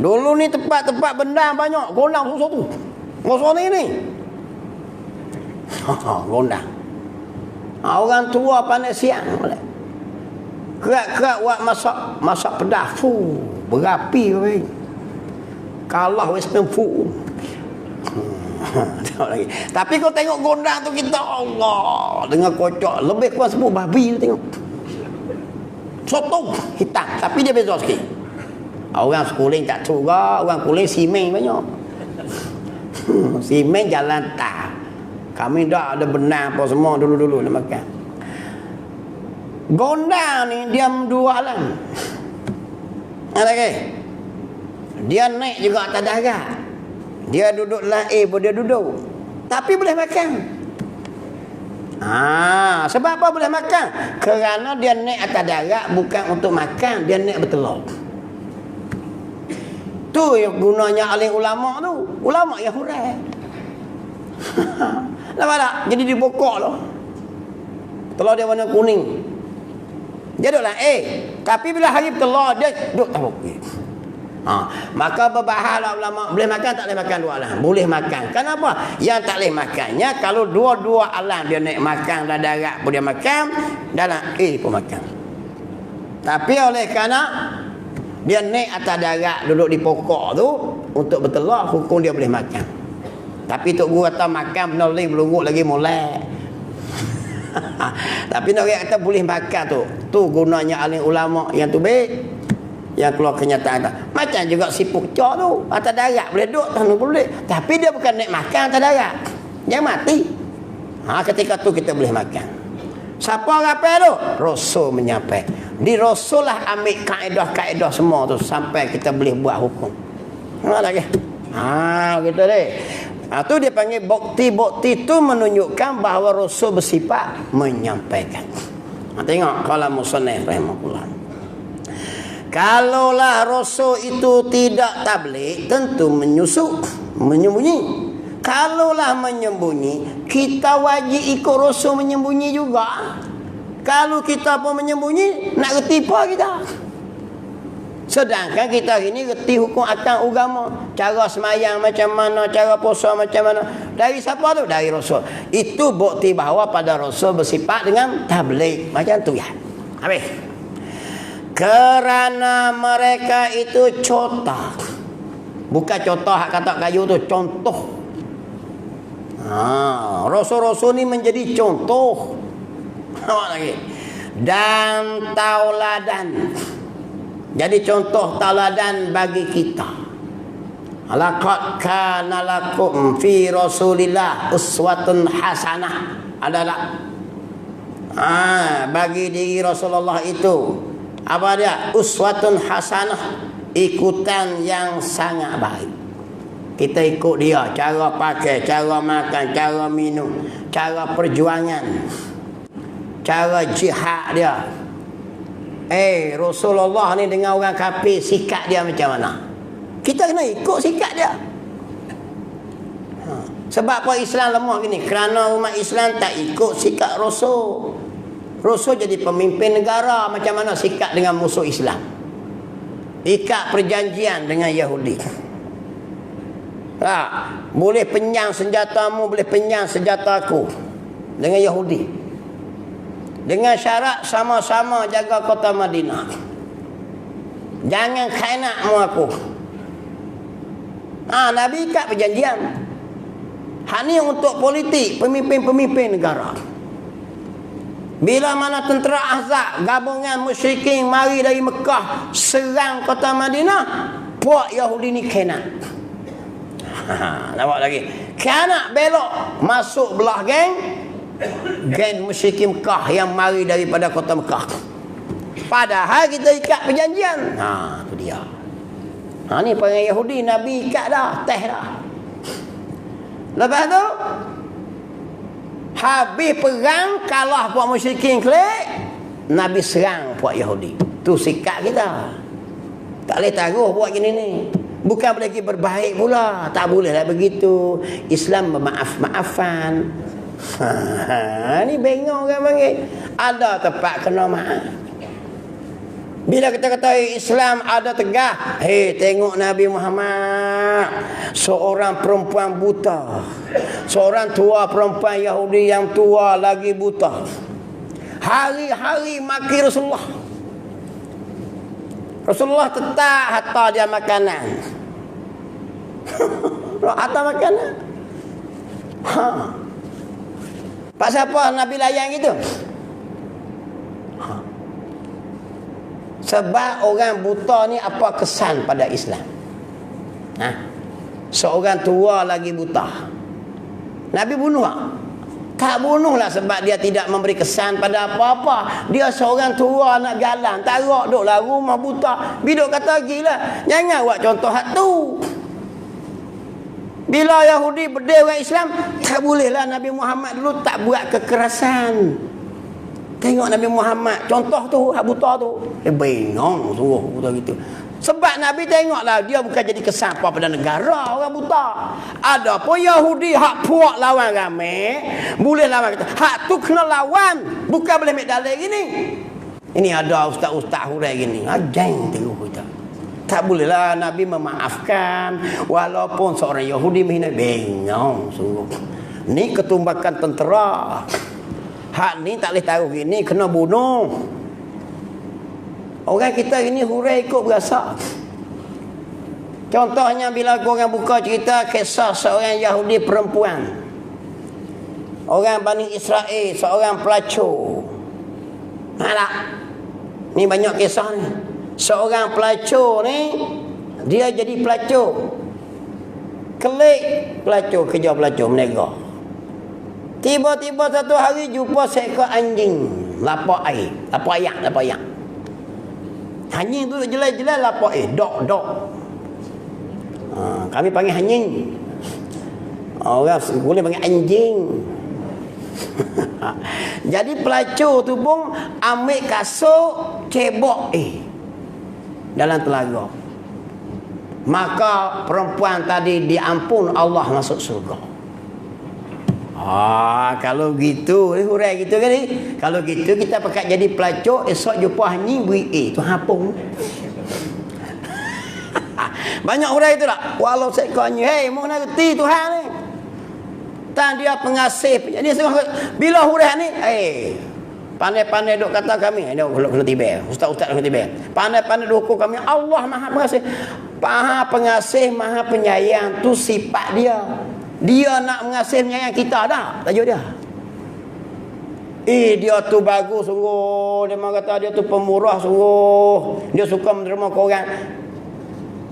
Dulu ni tempat-tempat benda banyak. Gondang susah tu. Masa ni. Gondang. Orang tua pandai siang. Kerak-kerak buat masak pedas. Berapi. Kalah Western food. Tapi kau tengok gondang tu kita, Allah, dengan kocok. Lebih kurang sebut babi tu tengok. Soto hitam. Tapi dia beza sikit. Orang kuling tak curah. Orang kuling simen banyak. Simen jalan tak. Kami dah ada benar apa semua dulu-dulu nak makan. Gondang ni dia dua alam. Ada ke? Dia naik juga atas darat. Dia duduk lain pun dia duduk. Tapi boleh makan. Sebab apa boleh makan? Kerana dia naik atas darat bukan untuk makan, dia naik bertelur. Tu yang gunanya alim ulama tu. Ulama yang hurai. Nampak tak? Jadi dibokok tu. Telur dia warna kuning. Dia duduk tapi bila hari telur dia duduk tak okey. Maka berbahaya ulama boleh makan tak boleh makan dua alam. Boleh makan. Kenapa? Yang tak boleh makannya kalau dua-dua alam dia naik makan dalam darat pun dia makan, dalam air pun makan. Tapi oleh kerana dia naik atas darat duduk di pokok tu untuk bertelur, hukum dia boleh makan. Tapi tok guru kata makan benda lain belunggut lagi molek. Tapi nak kata boleh makan tu. Tu gunanya alim ulama yang tu baik. Yang keluar kenyataan tu. Macam juga siput cok tu. Atas darat boleh duduk, tak boleh. Tapi dia bukan naik makan atas darat. Dia mati. Ketika tu kita boleh makan. Siapa rapai tu? Rasul menyampai. Di Rasul lah ambil kaedah-kaedah semua tu sampai kita boleh buat hukum. Nampak lagi? Gitu deh. Tu dia panggil bukti-bukti tu menunjukkan bahawa Rasul bersifat menyampaikan. Tengok kalau musannif rahimahullah. Kalaulah Rasul itu tidak tabligh, tentu menyembunyi. Kalaulah menyembunyi, kita wajib ikut Rasul menyembunyi juga. Kalau kita pun menyembunyi, nak reti apa kita? Sedangkan kita hari ni reti hukum akan agama. Cara semayang macam mana, cara puasa macam mana. Dari siapa tu? Dari Rasul. Itu bukti bahawa pada Rasul bersifat dengan tabligh. Macam tu ya. Habis. Kerana mereka itu contoh. Bukan contoh hak kata kayu tu, contoh. Rasul-rasul ni menjadi contoh. Nampak lagi. Dan tauladan. Jadi contoh tauladan bagi kita. Laqad kana lakum fi Rasulillah uswatun hasanah. Ada tak? Bagi diri Rasulullah itu apa dia? Uswatun hasanah, ikutan yang sangat baik. Kita ikut dia, cara pakai, cara makan, cara minum, cara perjuangan, cara jihad dia. Rasulullah ni dengan orang kafir sikap dia macam mana? Kita kena ikut sikap dia. Sebab apa Islam lemah gini? Kerana umat Islam tak ikut sikap Rasul. Rasul jadi pemimpin negara, macam mana sikap dengan musuh Islam? Ikat perjanjian dengan Yahudi. Boleh penyang senjatamu, boleh penyang senjataku dengan Yahudi. Dengan syarat sama-sama jaga kota Madinah. Jangan khianat mu aku. Nabi ikat perjanjian. Hak ni untuk politik, pemimpin-pemimpin negara. Bila mana tentera Ahzab, gabungan musyrikin mari dari Mekah serang kota Madinah, puak Yahudi ni kena. Nampak lagi. Kena belok masuk belah geng musyrikin Mekah yang mari daripada kota Mekah. Padahal kita ikat perjanjian. Tu dia. Ni perangai Yahudi, Nabi ikat dah, teh dah. Lepas tu habis perang, kalah puak musyrikin kelik, Nabi serang puak Yahudi. Tu sikap kita. Tak boleh taruh buat gini ni. Bukan lagi berbaik pula. Tak bolehlah begitu. Islam bermaaf-maafan. Ni bengong orang panggil. Ada tempat kena maaf. Bila kita kata Islam ada tegah, tengok Nabi Muhammad, seorang perempuan buta, seorang tua perempuan Yahudi yang tua lagi buta, hari-hari maki Rasulullah. Rasulullah tetap hantar dia makanan. Hantar makanan. Pasal apa Nabi layan gitu? Sebab orang buta ni apa kesan pada Islam? Seorang tua lagi buta. Nabi bunuh tak? Tak bunuhlah sebab dia tidak memberi kesan pada apa-apa. Dia seorang tua nak jalan, tak rak duduklah rumah buta. Biduk kata gila, jangan buat contoh hak tu. Bila Yahudi berdiri orang Islam, tak bolehlah Nabi Muhammad dulu tak buat kekerasan. Tengok Nabi Muhammad, contoh tu, hak buta tu. Bengong suruh buta gitu. Sebab Nabi tengoklah, dia bukan jadi kesan apa pada negara orang buta. Ada pun Yahudi hak puak lawan ramai, boleh lawan kita. Hak tu kena lawan, bukan boleh ambil dalil gini. Ini ada ustaz-ustaz hurai gini. Ajang tengok kita. Tak bolehlah Nabi memaafkan walaupun seorang Yahudi menghina. Bengong suruh. Ni ketumbakan tentera. Hak ni tak boleh taruh gini, kena bunuh. Orang kita ini hurai ikut berasa. Contohnya bila korang buka cerita kisah seorang Yahudi perempuan, orang Bani Israel, seorang pelacur. Ni banyak kisah ni. Seorang pelacur ni, dia jadi pelacur. Kelik pelacur, kerja pelacur, menega. Tiba-tiba satu hari jumpa seekor anjing lapar air, lapar ayak. Anjing tu jelai-jelai lapar air, dok. Kami panggil anjing. Orang boleh panggil anjing. Jadi pelacur tu pun ambil kasut cebok dalam telaga. Maka perempuan tadi diampun Allah masuk surga. Kalau gitu, hurai gitu kan ni. Kalau gitu kita pakai jadi pelacur, esok jumpa anjing beri tu hapung. Banyak hurai itu tak? Walau seekor anjing, mau nak reti Tuhan ni. Dan dia pengasih. Jadi bila hurai ni, pandai-pandai duk kata kami, duk kena tiba. Ustaz-ustaz kena tiba. Pandai-pandai duk hukum kami, Allah Maha Pengasih. Maha Pengasih, Maha Penyayang, tu sifat dia. Dia nak mengasihi menyayang kita dah. Tajuk dia. Dia tu bagus sungguh. Dia kata dia tu pemurah sungguh. Dia suka menerima ke orang.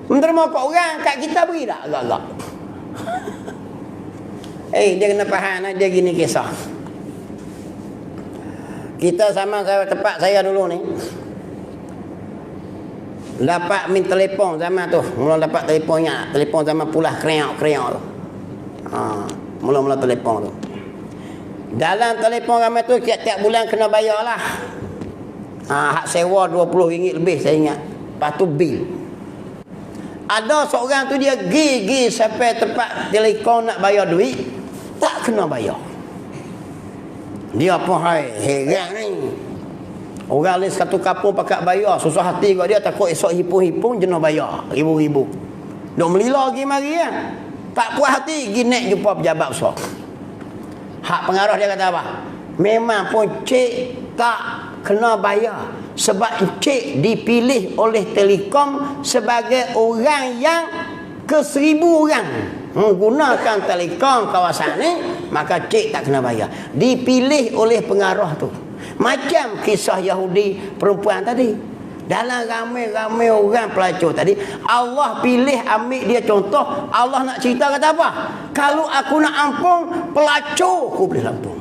Menerima ke orang, kat kita beri tak? Agak-agak. Dia kena faham. Dia gini kisah. Kita sama tempat saya dulu ni. Dapat min telefon zaman tu. Mula dapat telefonnya. Telefon zaman pulah kreok-kreok tu. Mula-mula telefon tu. Dalam telefon ramai tu tiap-tiap bulan kena bayar lah. Hak sewa RM20 lebih saya ingat. Lepas tu bil. Ada seorang tu dia gigi sampai tempat telefon nak bayar duit, tak kena bayar. Dia pun heran ni. Orang ni satu kampung pakat bayar, susah hati kat dia, takut esok hipung-hipung jenuh bayar ribu-ribu. Duk melila pergi mari kan. Tak puas hati, pergi naik jumpa pejabat besar. Hak pengarah dia kata apa? Memang pun cik tak kena bayar. Sebab cik dipilih oleh Telekom sebagai orang yang ke 1000 orang menggunakan telekom kawasan ni, maka cik tak kena bayar. Dipilih oleh pengarah tu. Macam kisah Yahudi perempuan tadi. Dalam ramai-ramai orang pelacur tadi, Allah pilih ambil dia contoh. Allah nak cerita kata apa? Kalau aku nak ampun pelacur, aku boleh ampun.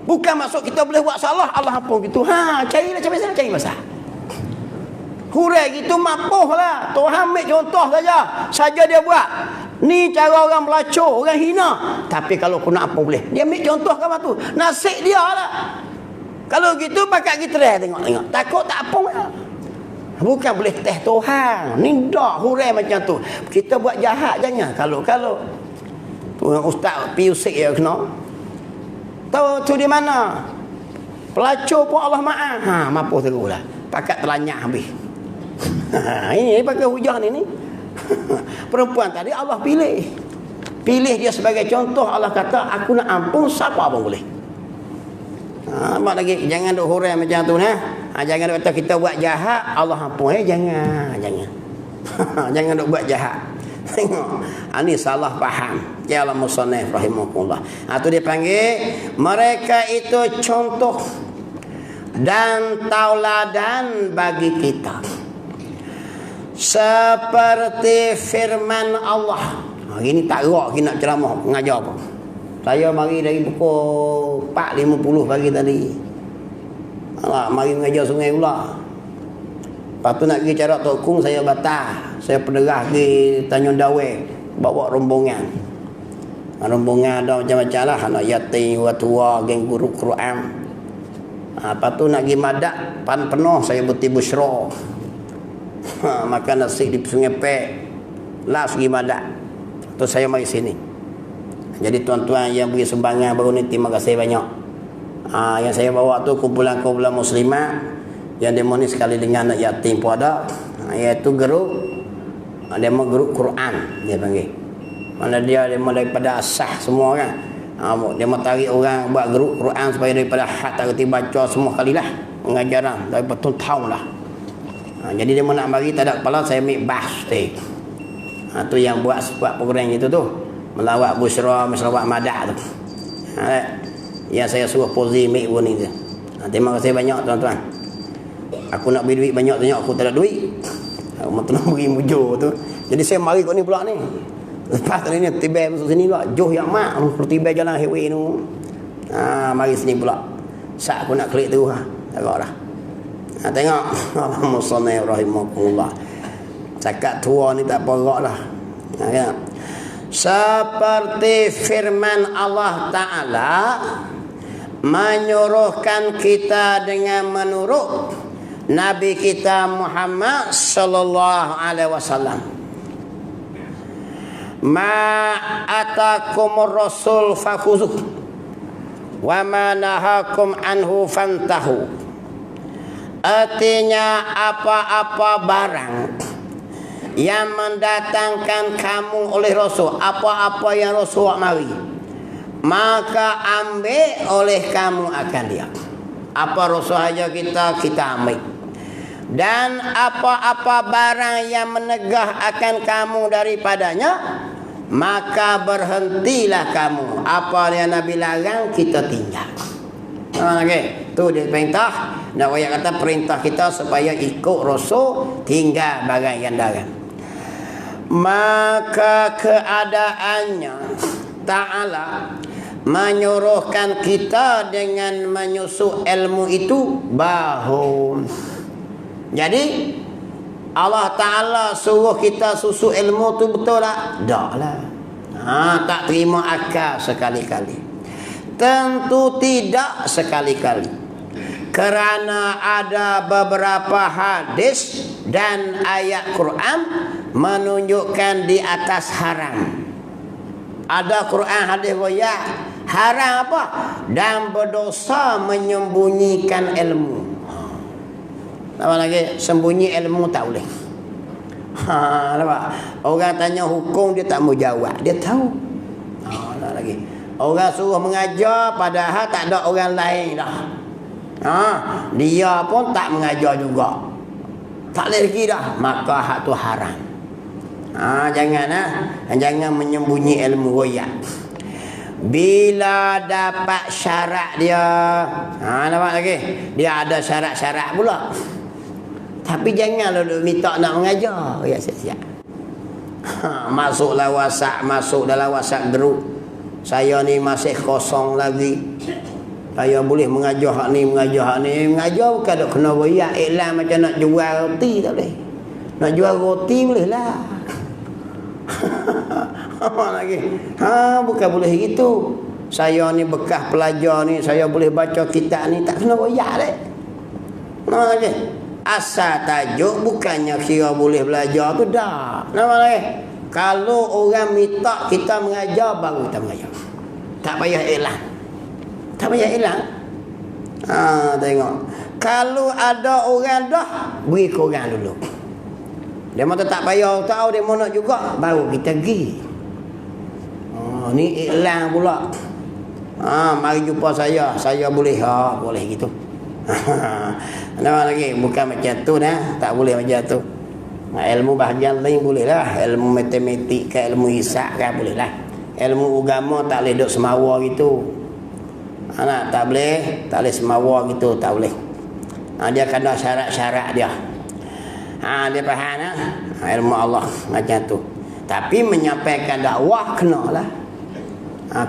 Bukan maksud kita boleh buat salah, Allah ampun gitu. Carilah macam mana, cari masalah. Hurai gitu mampuh lah. Tuhan ambil contoh saja dia buat. Ni cara orang pelacur, orang hina. Tapi kalau aku nak ampun boleh. Dia ambil contoh kawan tu. Nasib dia lah. Kalau gitu pakat kita tengok-tengok. Takut tak apa lah. Bukan boleh teh Tuhan. Ni dak hurai macam tu. Kita buat jahat jangan. Kalau orang ustaz piusik ya kena. Tahu tu di mana? Pelacur pun Allah maaf. Mampu teruslah. Pakat telanyak habis. Ini pakai hujah ni. Perempuan tadi Allah pilih. Pilih dia sebagai contoh. Allah kata aku nak ampun siapa pun boleh. Mak lagi jangan duk hurai macam tu jangan duk kata kita buat jahat Allah ampun jangan jangan duk buat jahat. Tengok ini salah faham ya Allah musannif rahimahullah. Tu dia panggil mereka itu contoh dan tauladan bagi kita seperti firman Allah. Ini tak gerak kita nak ceramah mengajar apa. Saya mari dari pukul 4.50 pagi tadi. Mari mengajar Sungai Ular. Lepas tu nak pergi Carak Tok Kung, saya batal. Saya penderah pergi Tanjung Dawai. Bawa rombongan. Rombongan ada macam-macam lah. Anak yatim, orang tua, geng guru Quran. Lepas tu nak pergi Madak. Pan penuh, saya berhenti Bushra. Makan nasi di Sungai Pek. Last pergi Madak. Tu saya mari sini. Jadi tuan-tuan yang beri sumbangan baru ni, terima kasih banyak. Yang saya bawa tu kumpulan-kumpulan muslimat yang demo ni sekali dengan anak yatim pun ada. Iaitu grup demo grup Quran dia panggil. Mana dia demo daripada asah semua kan. Dia mau tarik orang buat grup Quran supaya daripada had tak reti baca semua kalilah pengajaran daripada tahun lah. Jadi dia mau nak bagi tak ada kepala, saya ambil bahas tu yang buat program itu tu. Melawat Bushra, melawat Madak tu. Yang saya suruh pozi mik pun ni tu. Terima kasih banyak tuan-tuan. Aku nak beri duit banyak tanya aku tak ada duit. Aku mau tolong beri mujur tu. Jadi saya mari kat ni pula ni. Lepas tadi ni tiba masuk sini pula. Joh yang mak tiba jalan highway tu. Mari sini pula. Sat aku nak klik tu Tengoklah. Tengok. Allahumma rahimahullah. Cakap tua ni tak perak lah. Ya. Seperti firman Allah Ta'ala menyuruhkan kita dengan menurut Nabi kita Muhammad sallallahu alaihi wasallam. Ma atakumur rasul fakhuzuh wa ma nahakum anhu fantahu. Artinya apa-apa barang yang mendatangkan kamu oleh Rasul, apa-apa yang Rasul mari, maka ambil oleh kamu akan dia. Apa Rasul aja kita ambil. Dan apa-apa barang yang menegah akan kamu daripadanya, maka berhentilah kamu. Apa yang Nabi larang kita tinggal. Tu dia perintah. Nak ayat kata perintah kita supaya ikut Rasul, tinggal barang yang larang. Maka keadaannya Ta'ala menyuruhkan kita dengan menyusup ilmu itu bahu. Jadi Allah Ta'ala suruh kita susu ilmu tu betul tak? Tak lah. Tak terima akal sekali-kali. Tentu tidak sekali-kali. Kerana ada beberapa hadis dan ayat Quran menunjukkan di atas haram. Ada Quran hadis ayat haram apa? Dan berdosa menyembunyikan ilmu. Apa lagi? Sembunyi ilmu tak boleh. Nampak? Orang tanya hukum dia tak mau jawab. Dia tahu. Lagi. Orang suruh mengajar padahal tak ada orang lain dah. Dia pun tak mengajar juga. Tak boleh lagi dah. Maka hak tu haram. Jangan menyembunyi ilmu royak. Bila dapat syarat dia, nampak lagi? Dia ada syarat-syarat pula. Tapi janganlah duk minta nak mengajar. Ya, siap-siap. Masuklah WhatsApp, masuk dalam WhatsApp group. Saya ni masih kosong lagi. Saya boleh mengajar hak ni, mengajar hak ni. Mengajar bukan duk kena royak iklan macam nak jual roti tak boleh. Nak jual roti boleh lah. Lagi. Bukan boleh gitu. Saya ni bekas pelajar ni, saya boleh baca kitab ni, tak kena royak dek. Lagi. Asal tajuk bukannya kira boleh belajar tu dah. Nampak lagi. Kalau orang minta kita mengajar, baru kita mengajar. Tak payah iklan. Tak payah iklan. Tengok. Kalau ada orang dah, beri ke orang dulu. Dia mata tak payah tahu dia mau nak juga, baru kita pergi. Ni iklan pula. Mari jumpa saya boleh. Boleh gitu. Nampak lagi, bukan macam tu dah, tak boleh macam tu. Ilmu bahagian lain boleh lah. Ilmu matematik ke ilmu hisab kan boleh lah. Ilmu agama tak boleh duduk semawa gitu. Tak boleh semawa gitu, tak boleh. Dia kena syarat-syarat dia. Dia faham lah. Ilmu Allah macam tu. Tapi menyampaikan dakwah kenalah.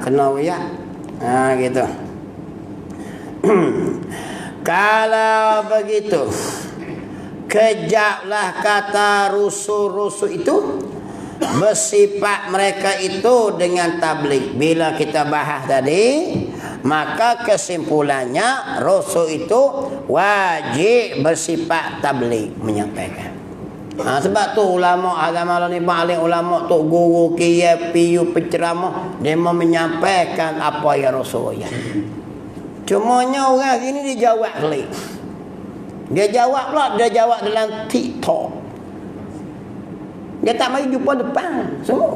Kena ya. Gitu. Kalau begitu, kejaplah kata rusul-rusul itu bersifat mereka itu dengan tabligh. Bila kita bahas tadi, maka kesimpulannya rasul itu wajib bersifat tabligh, menyampaikan. Sebab tu ulama agama ni paling ulama tu guru kiai piyu penceramah, dia mau menyampaikan apa yang rasul ya. Cumanya orang sini dia jawab klik. Dia jawab pula, dia jawab dalam TikTok. Dia tak mari jumpa depan semua.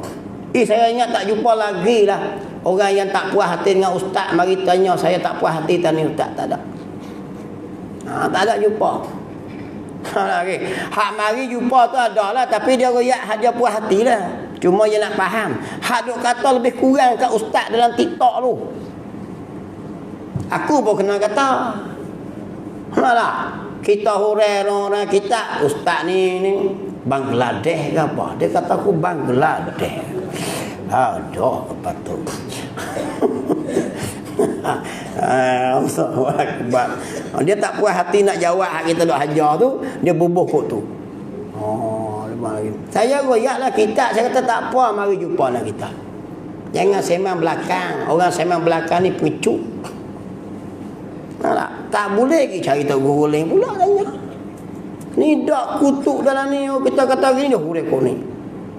Saya ingat tak jumpa lagi lah orang yang tak puas hati dengan ustaz mari tanya saya tak puas hati tanya ustaz, tak ada. Tak ada jumpa. Lagi. Hak mari jumpa tu ada lah, tapi dia royak hak dia puas hati lah. Cuma dia nak faham. Hak duk kata lebih kurang kat ustaz dalam TikTok tu. Aku pun kena kata. Malah kita hurai orang kita ustaz ni Bangladesh ke apa? Dia kata aku Bangladesh. Aduh, apa tu? Allahu Akbar. Dia tak puas hati nak jawab hak kita duk hajar tu, dia bubuh kot tu. Lepas lagi. Saya royaklah kita, saya kata tak apa, mari jumpa lah kita. Jangan semang belakang. Orang semang belakang ni pengecut. Tak boleh lagi cari tahu guru lain pula tanya. Ni dak kutuk dalam ni kita kata gini dah huruf kau ni.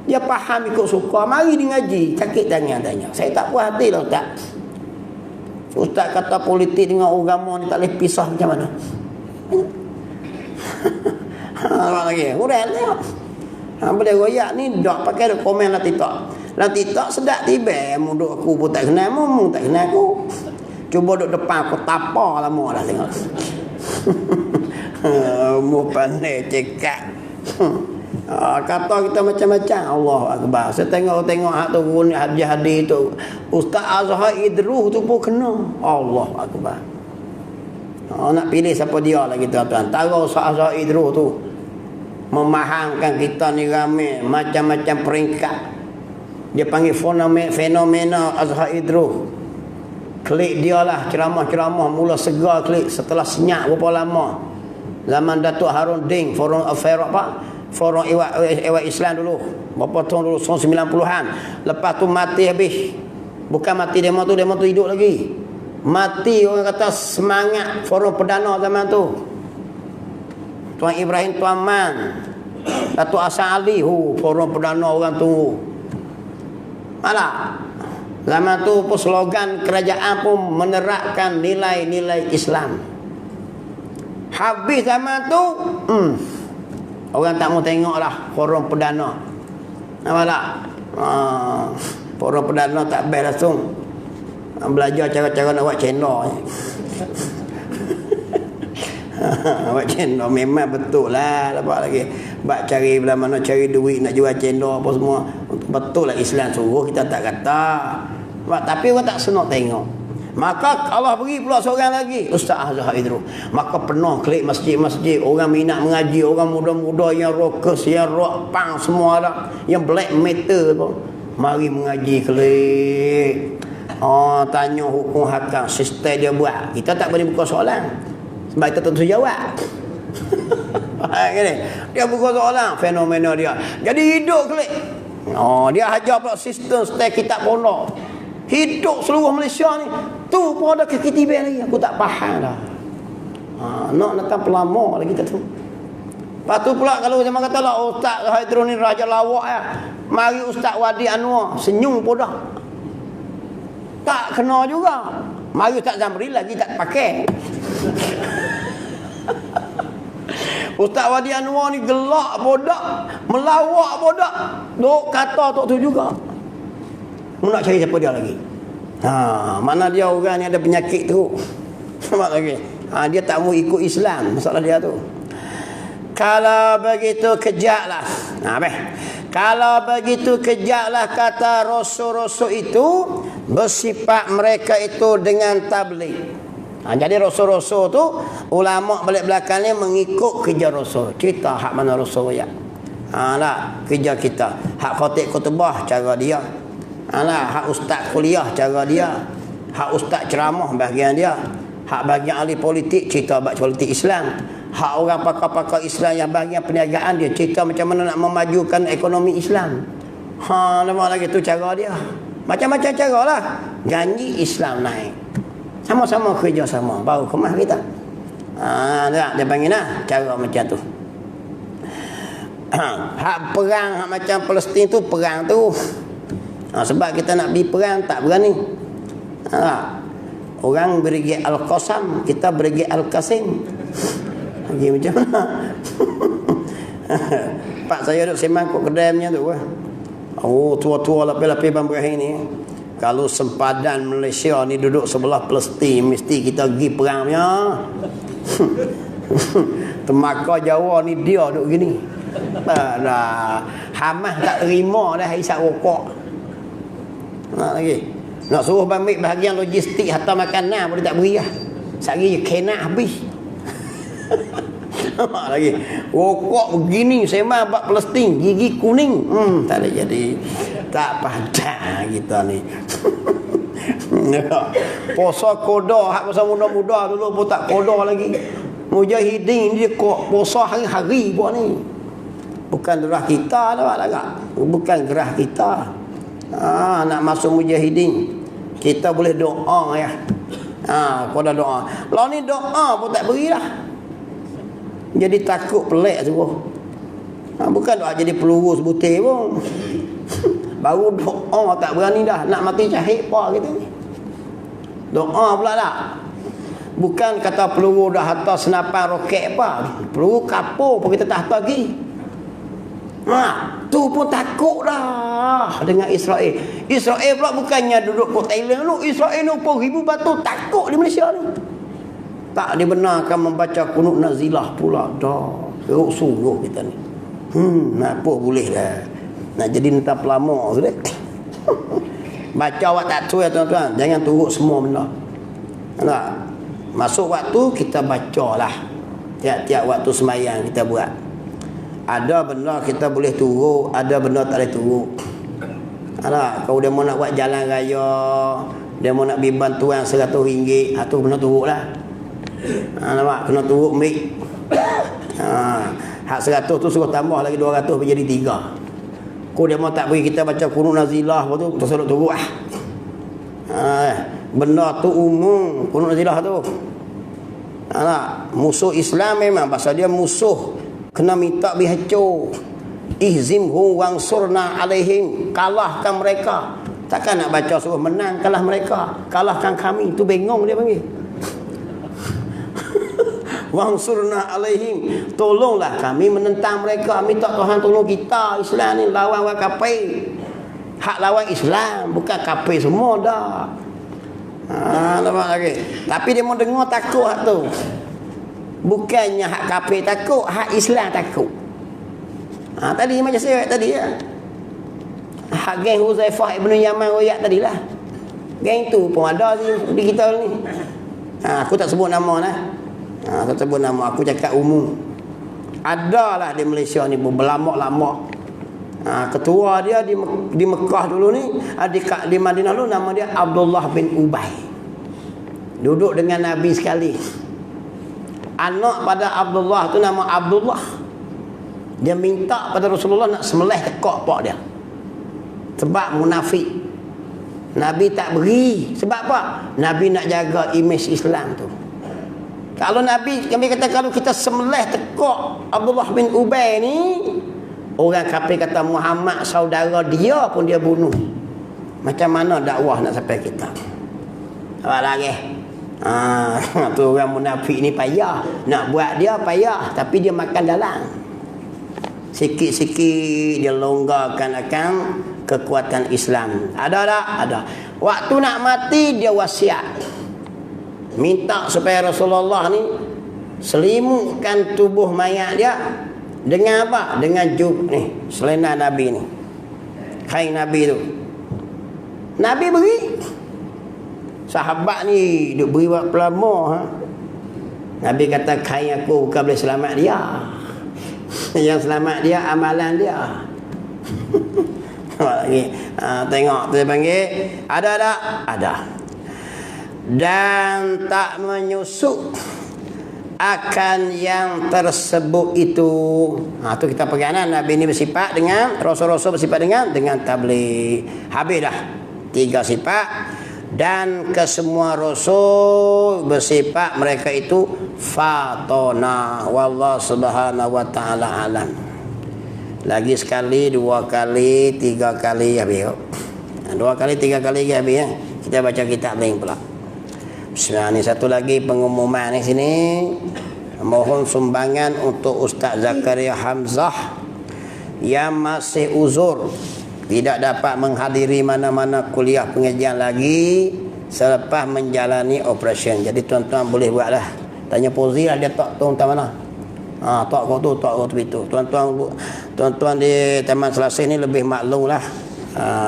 Dia faham ikut suka, mari dia ngaji, sakit tanya. Saya tak puas hati lah ustaz. Ustaz kata politik dengan agama ni tak boleh pisah macam mana? Apa lagi? Huruf tengok. Boleh royak ni dak pakai komen lah TikTok. Lah TikTok sedap tiba muduk aku pun tak kenal mu tak kenal aku. Cuba duduk depan aku tapa lama dah tengok. Mu pandai cekak. Kata kita macam-macam. Allahu Akbar. Saya tengok hak tu guru hadir tu. Ustaz Azhar Idruh tu pun kena. Allahu Akbar. Nak pilih siapa dia lagi tuan-tuan. Tahu Ustaz Azhar Idruh tu memahamkan kita ni ramai macam-macam peringkat. Dia panggil fenomena Azhar Idruh. Klik dia lah ceramah-ceramah mula segar klik setelah senyap berapa lama. Zaman Datuk Harun Ding Forum Iwak Islam dulu. Berapa tahun dulu, tahun 90-an. Lepas tu mati habis. Bukan mati demo tu hidup lagi. Mati orang kata semangat Forum Perdana zaman tu. Tuan Ibrahim Tuan Man, Datuk Hasan Ali, Forum Perdana orang tunggu. Malah zaman tu pun slogan kerajaan pun menerapkan nilai-nilai Islam. Habis zaman tu, orang tak mau tengok lah Forum Perdana. Nampak tak? Forum Perdana tak best langsung. Belajar cara-cara nak buat channel. Buat channel memang betul lah. Nampak lagi. Bak cari belah mana cari duit nak jual cendol apa semua. Betul lah Islam suruh, kita tak kata. Tapi orang tak senang tengok. Maka Allah beri pula seorang lagi, Ustaz Azhar Idrus. Maka penuh klik masjid-masjid, orang minat mengaji, orang muda-muda yang rockers, yang rock punk semua ada, yang black metal tu. Mari mengaji klik. Tanya hukum hakam, sistem dia buat. Kita tak boleh buka soalan. Sebab kita tentu jawab. Dia buka soalan, fenomena dia. Jadi hidup klik. Dia hajar pula sistem stay kitab pondok. Hidup seluruh Malaysia ni. Tu pun ada kekitiban lagi. Aku tak faham dah. Nak datang pelama lagi kita tu. Lepas tu pula kalau zaman kata lah Ustaz Haidrus ni raja lawak ya. Mari Ustaz Wadi Anwar senyum pun dah. Tak kena juga. Mari Ustaz Zamri lagi tak pakai. Ustaz Wadi Anwar ni gelak bodak, melawak bodak. Duk kata tok tu juga. Mu nak cari siapa dia lagi? Mana dia orang ni ada penyakit tu. Nampak lagi. Dia tak mau ikut Islam, masalah dia tu. Kalau begitu kejaklah. Kalau begitu kejaklah kata rasul-rasul itu bersifat mereka itu dengan tabligh. Jadi rasul-rasul tu ulama balik belakang ni mengikut kerja rasul. Kita hak mana rasul ya. Lah kerja kita. Hak khatib khutbah cara dia. Hak ustaz kuliah cara dia. Hak ustaz ceramah bahagian dia. Hak bahagian ahli politik cerita bab politik Islam. Hak orang pakar-pakar Islam yang bahagian perniagaan dia cerita macam mana nak memajukan ekonomi Islam. Nampak lagi tu cara dia. Macam-macam cara lah. Janji Islam naik. Sama-sama kerja sama. Baru kemah kita. Dia panggil lah. Cara macam tu. Hak perang hak macam Palestin tu perang tu. Sebab kita nak pergi perang tak berani. Orang beri Al-Qasam, kita beri Al-Qasim. Lagi macam mana? Pak saya duduk sembang kat kedainya tu. Tua-tua lapis-lapis bambrahin ni. Kalau sempadan Malaysia ni duduk sebelah Palestin, mesti kita pergi perangnya. Temaka Jawa ni dia duduk gini. Hamas tak terima dah hisap rokok. Lagi nak suruh ambil bahagian logistik harta makanan boleh tak beri lah. Sehari je kena habis. Lagi rokok begini sembang bab Palestin gigi kuning. Tak ada jadi. Tak padan kita ni. Puasa koda hak masa muda-muda dulu pun tak koda lagi. Mujahidin dia puasa hari-hari buat ni. Bukan gerah kita dah. Bukan gerah kita. Nak masuk mujahidin kita boleh doa ya. Kau dah doa. Lah ni doa pun tak berilah. Jadi takut pelik semua. Bukan doa jadi peluru sebutir pun. Baru doa tak berani dah. Nak mati syahid apa kita ni. Doa pula tak. Bukan kata peluru dah hantar senapan roket apa. Peluru kapur pun kita tak hantar lagi. Tu pun takut dah dengan Israel. Israel pula bukannya duduk kat Thailand lu. Israel ni 4,000 batu takut di Malaysia ni. Tak dibenarkan membaca kunut nazilah pula dah. Teruk sungguh kita ni. Apa boleh dah. Nak jadi nentang pelama sudah. Baca awak tak tu ya tuan-tuan. Jangan turut semua benda. Tak. Masuk waktu kita bacalah. Tiap-tiap waktu sembahyang kita buat. Ada benda kita boleh turut, ada benda tak boleh turut. Kalau dia mau nak buat jalan raya, dia mau nak beri bantuan RM100, tu kena turut lah. Nampak? Kena turut ambil. Hak 100 tu suruh tambah lagi 200 menjadi 3. Kalau dia mau tak beri kita baca kunut nazilah tu, tersuruh turut lah. Benda tu umum kunut nazilah tu. Musuh Islam memang pasal dia musuh. Kena minta bihacur. Ihzimhu wangsurna alaihim. Kalahkan mereka. Takkan nak baca suruh menang kalah mereka. Kalahkan kami. Itu bengong dia panggil. Wangsurna alaihim. Tolonglah kami menentang mereka. Minta Tuhan tolong kita. Islam ni lawan orang kafir. Hak lawan Islam. Bukan kafir semua dah. Nampak lagi. Tapi dia mau dengar takut hak tu. Bukannya hak kafir takut, hak Islam takut. Tadi macam saya tadi ya. Geng Huzaifah ibn Yaman royak tadilah. Geng tu pun ada di kita ni. Aku tak sebut nama lah. Aku tak sebut nama, aku cakap umum. Adalah di Malaysia ni berlama-lama. Ketua dia di Mekah dulu ni, di Madinah dulu nama dia Abdullah bin Ubay. Duduk dengan Nabi sekali. Anak pada Abdullah tu nama Abdullah. Dia minta pada Rasulullah nak sembelih tekak pak dia. Sebab munafik. Nabi tak beri. Sebab apa? Nabi nak jaga imej Islam tu. Kalau Nabi, kami kata kalau kita sembelih tekak Abdullah bin Ubay ni, orang kafir kata Muhammad saudara dia pun dia bunuh. Macam mana dakwah nak sampai kita? Apa lagi? Tu orang munafik ni payah. Nak buat dia payah, tapi dia makan dalam. Sikit-sikit dia longgarkan akan kekuatan Islam. Ada tak? Ada. Waktu nak mati dia wasiat. Minta supaya Rasulullah ni selimutkan tubuh mayat dia dengan apa? Dengan ni, selena Nabi ni. Kain Nabi tu. Nabi beri. Sahabat ni duk beri buat pelama. Nabi kata kain aku bukan boleh selamat dia. Yang selamat dia amalan dia. Tengok dia panggil. Ada tak? Ada. Dan tak menyusuk akan yang tersebut itu. Tu kita pegangan Nabi ni bersifat dengan Rasul-Rasul bersifat dengan tabligh. Habis dah 3 sifat. Dan kesemua Rasul bersifat mereka itu fatona. Wallahu subhanahu wa ta'ala alam. Lagi sekali, 2 kali, 3 kali habis. 2 kali, 3 kali lagi habis ya. Kita baca kitab lain pula. Bismillah. Ni satu lagi pengumuman di sini. Mohon sumbangan untuk Ustaz Zakaria Hamzah yang masih uzur, tidak dapat menghadiri mana-mana kuliah pengajian lagi selepas menjalani operasi. Jadi tuan-tuan boleh buatlah. Tanya Pozi lah, dia tak tahu entah mana. Tak kau tu, tak kau tu itu. Tuan-tuan di Taman Selasih ni lebih maklum lah.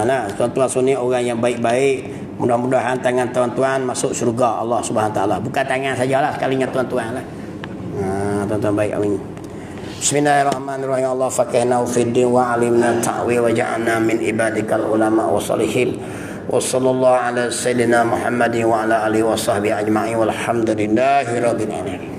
Nah, tuan-tuan Sunni orang yang baik-baik. Mudah-mudahan tangan tuan-tuan masuk syurga Allah Subhanahu Wa Taala. Bukan tangan sajalah, sekalinya tuan-tuan lah. Tuan-tuan baik, amin. Bismillahirrahmanirrahim. Allah fakihna fid din wa alimna ta'wil wa ja'alna min ibadikal ulama wa salihin. Wa sallallahu ala sayyidina Muhammadin wa ala alihi wa sahbihi ajma'in walhamdulillahi rabbil alamin.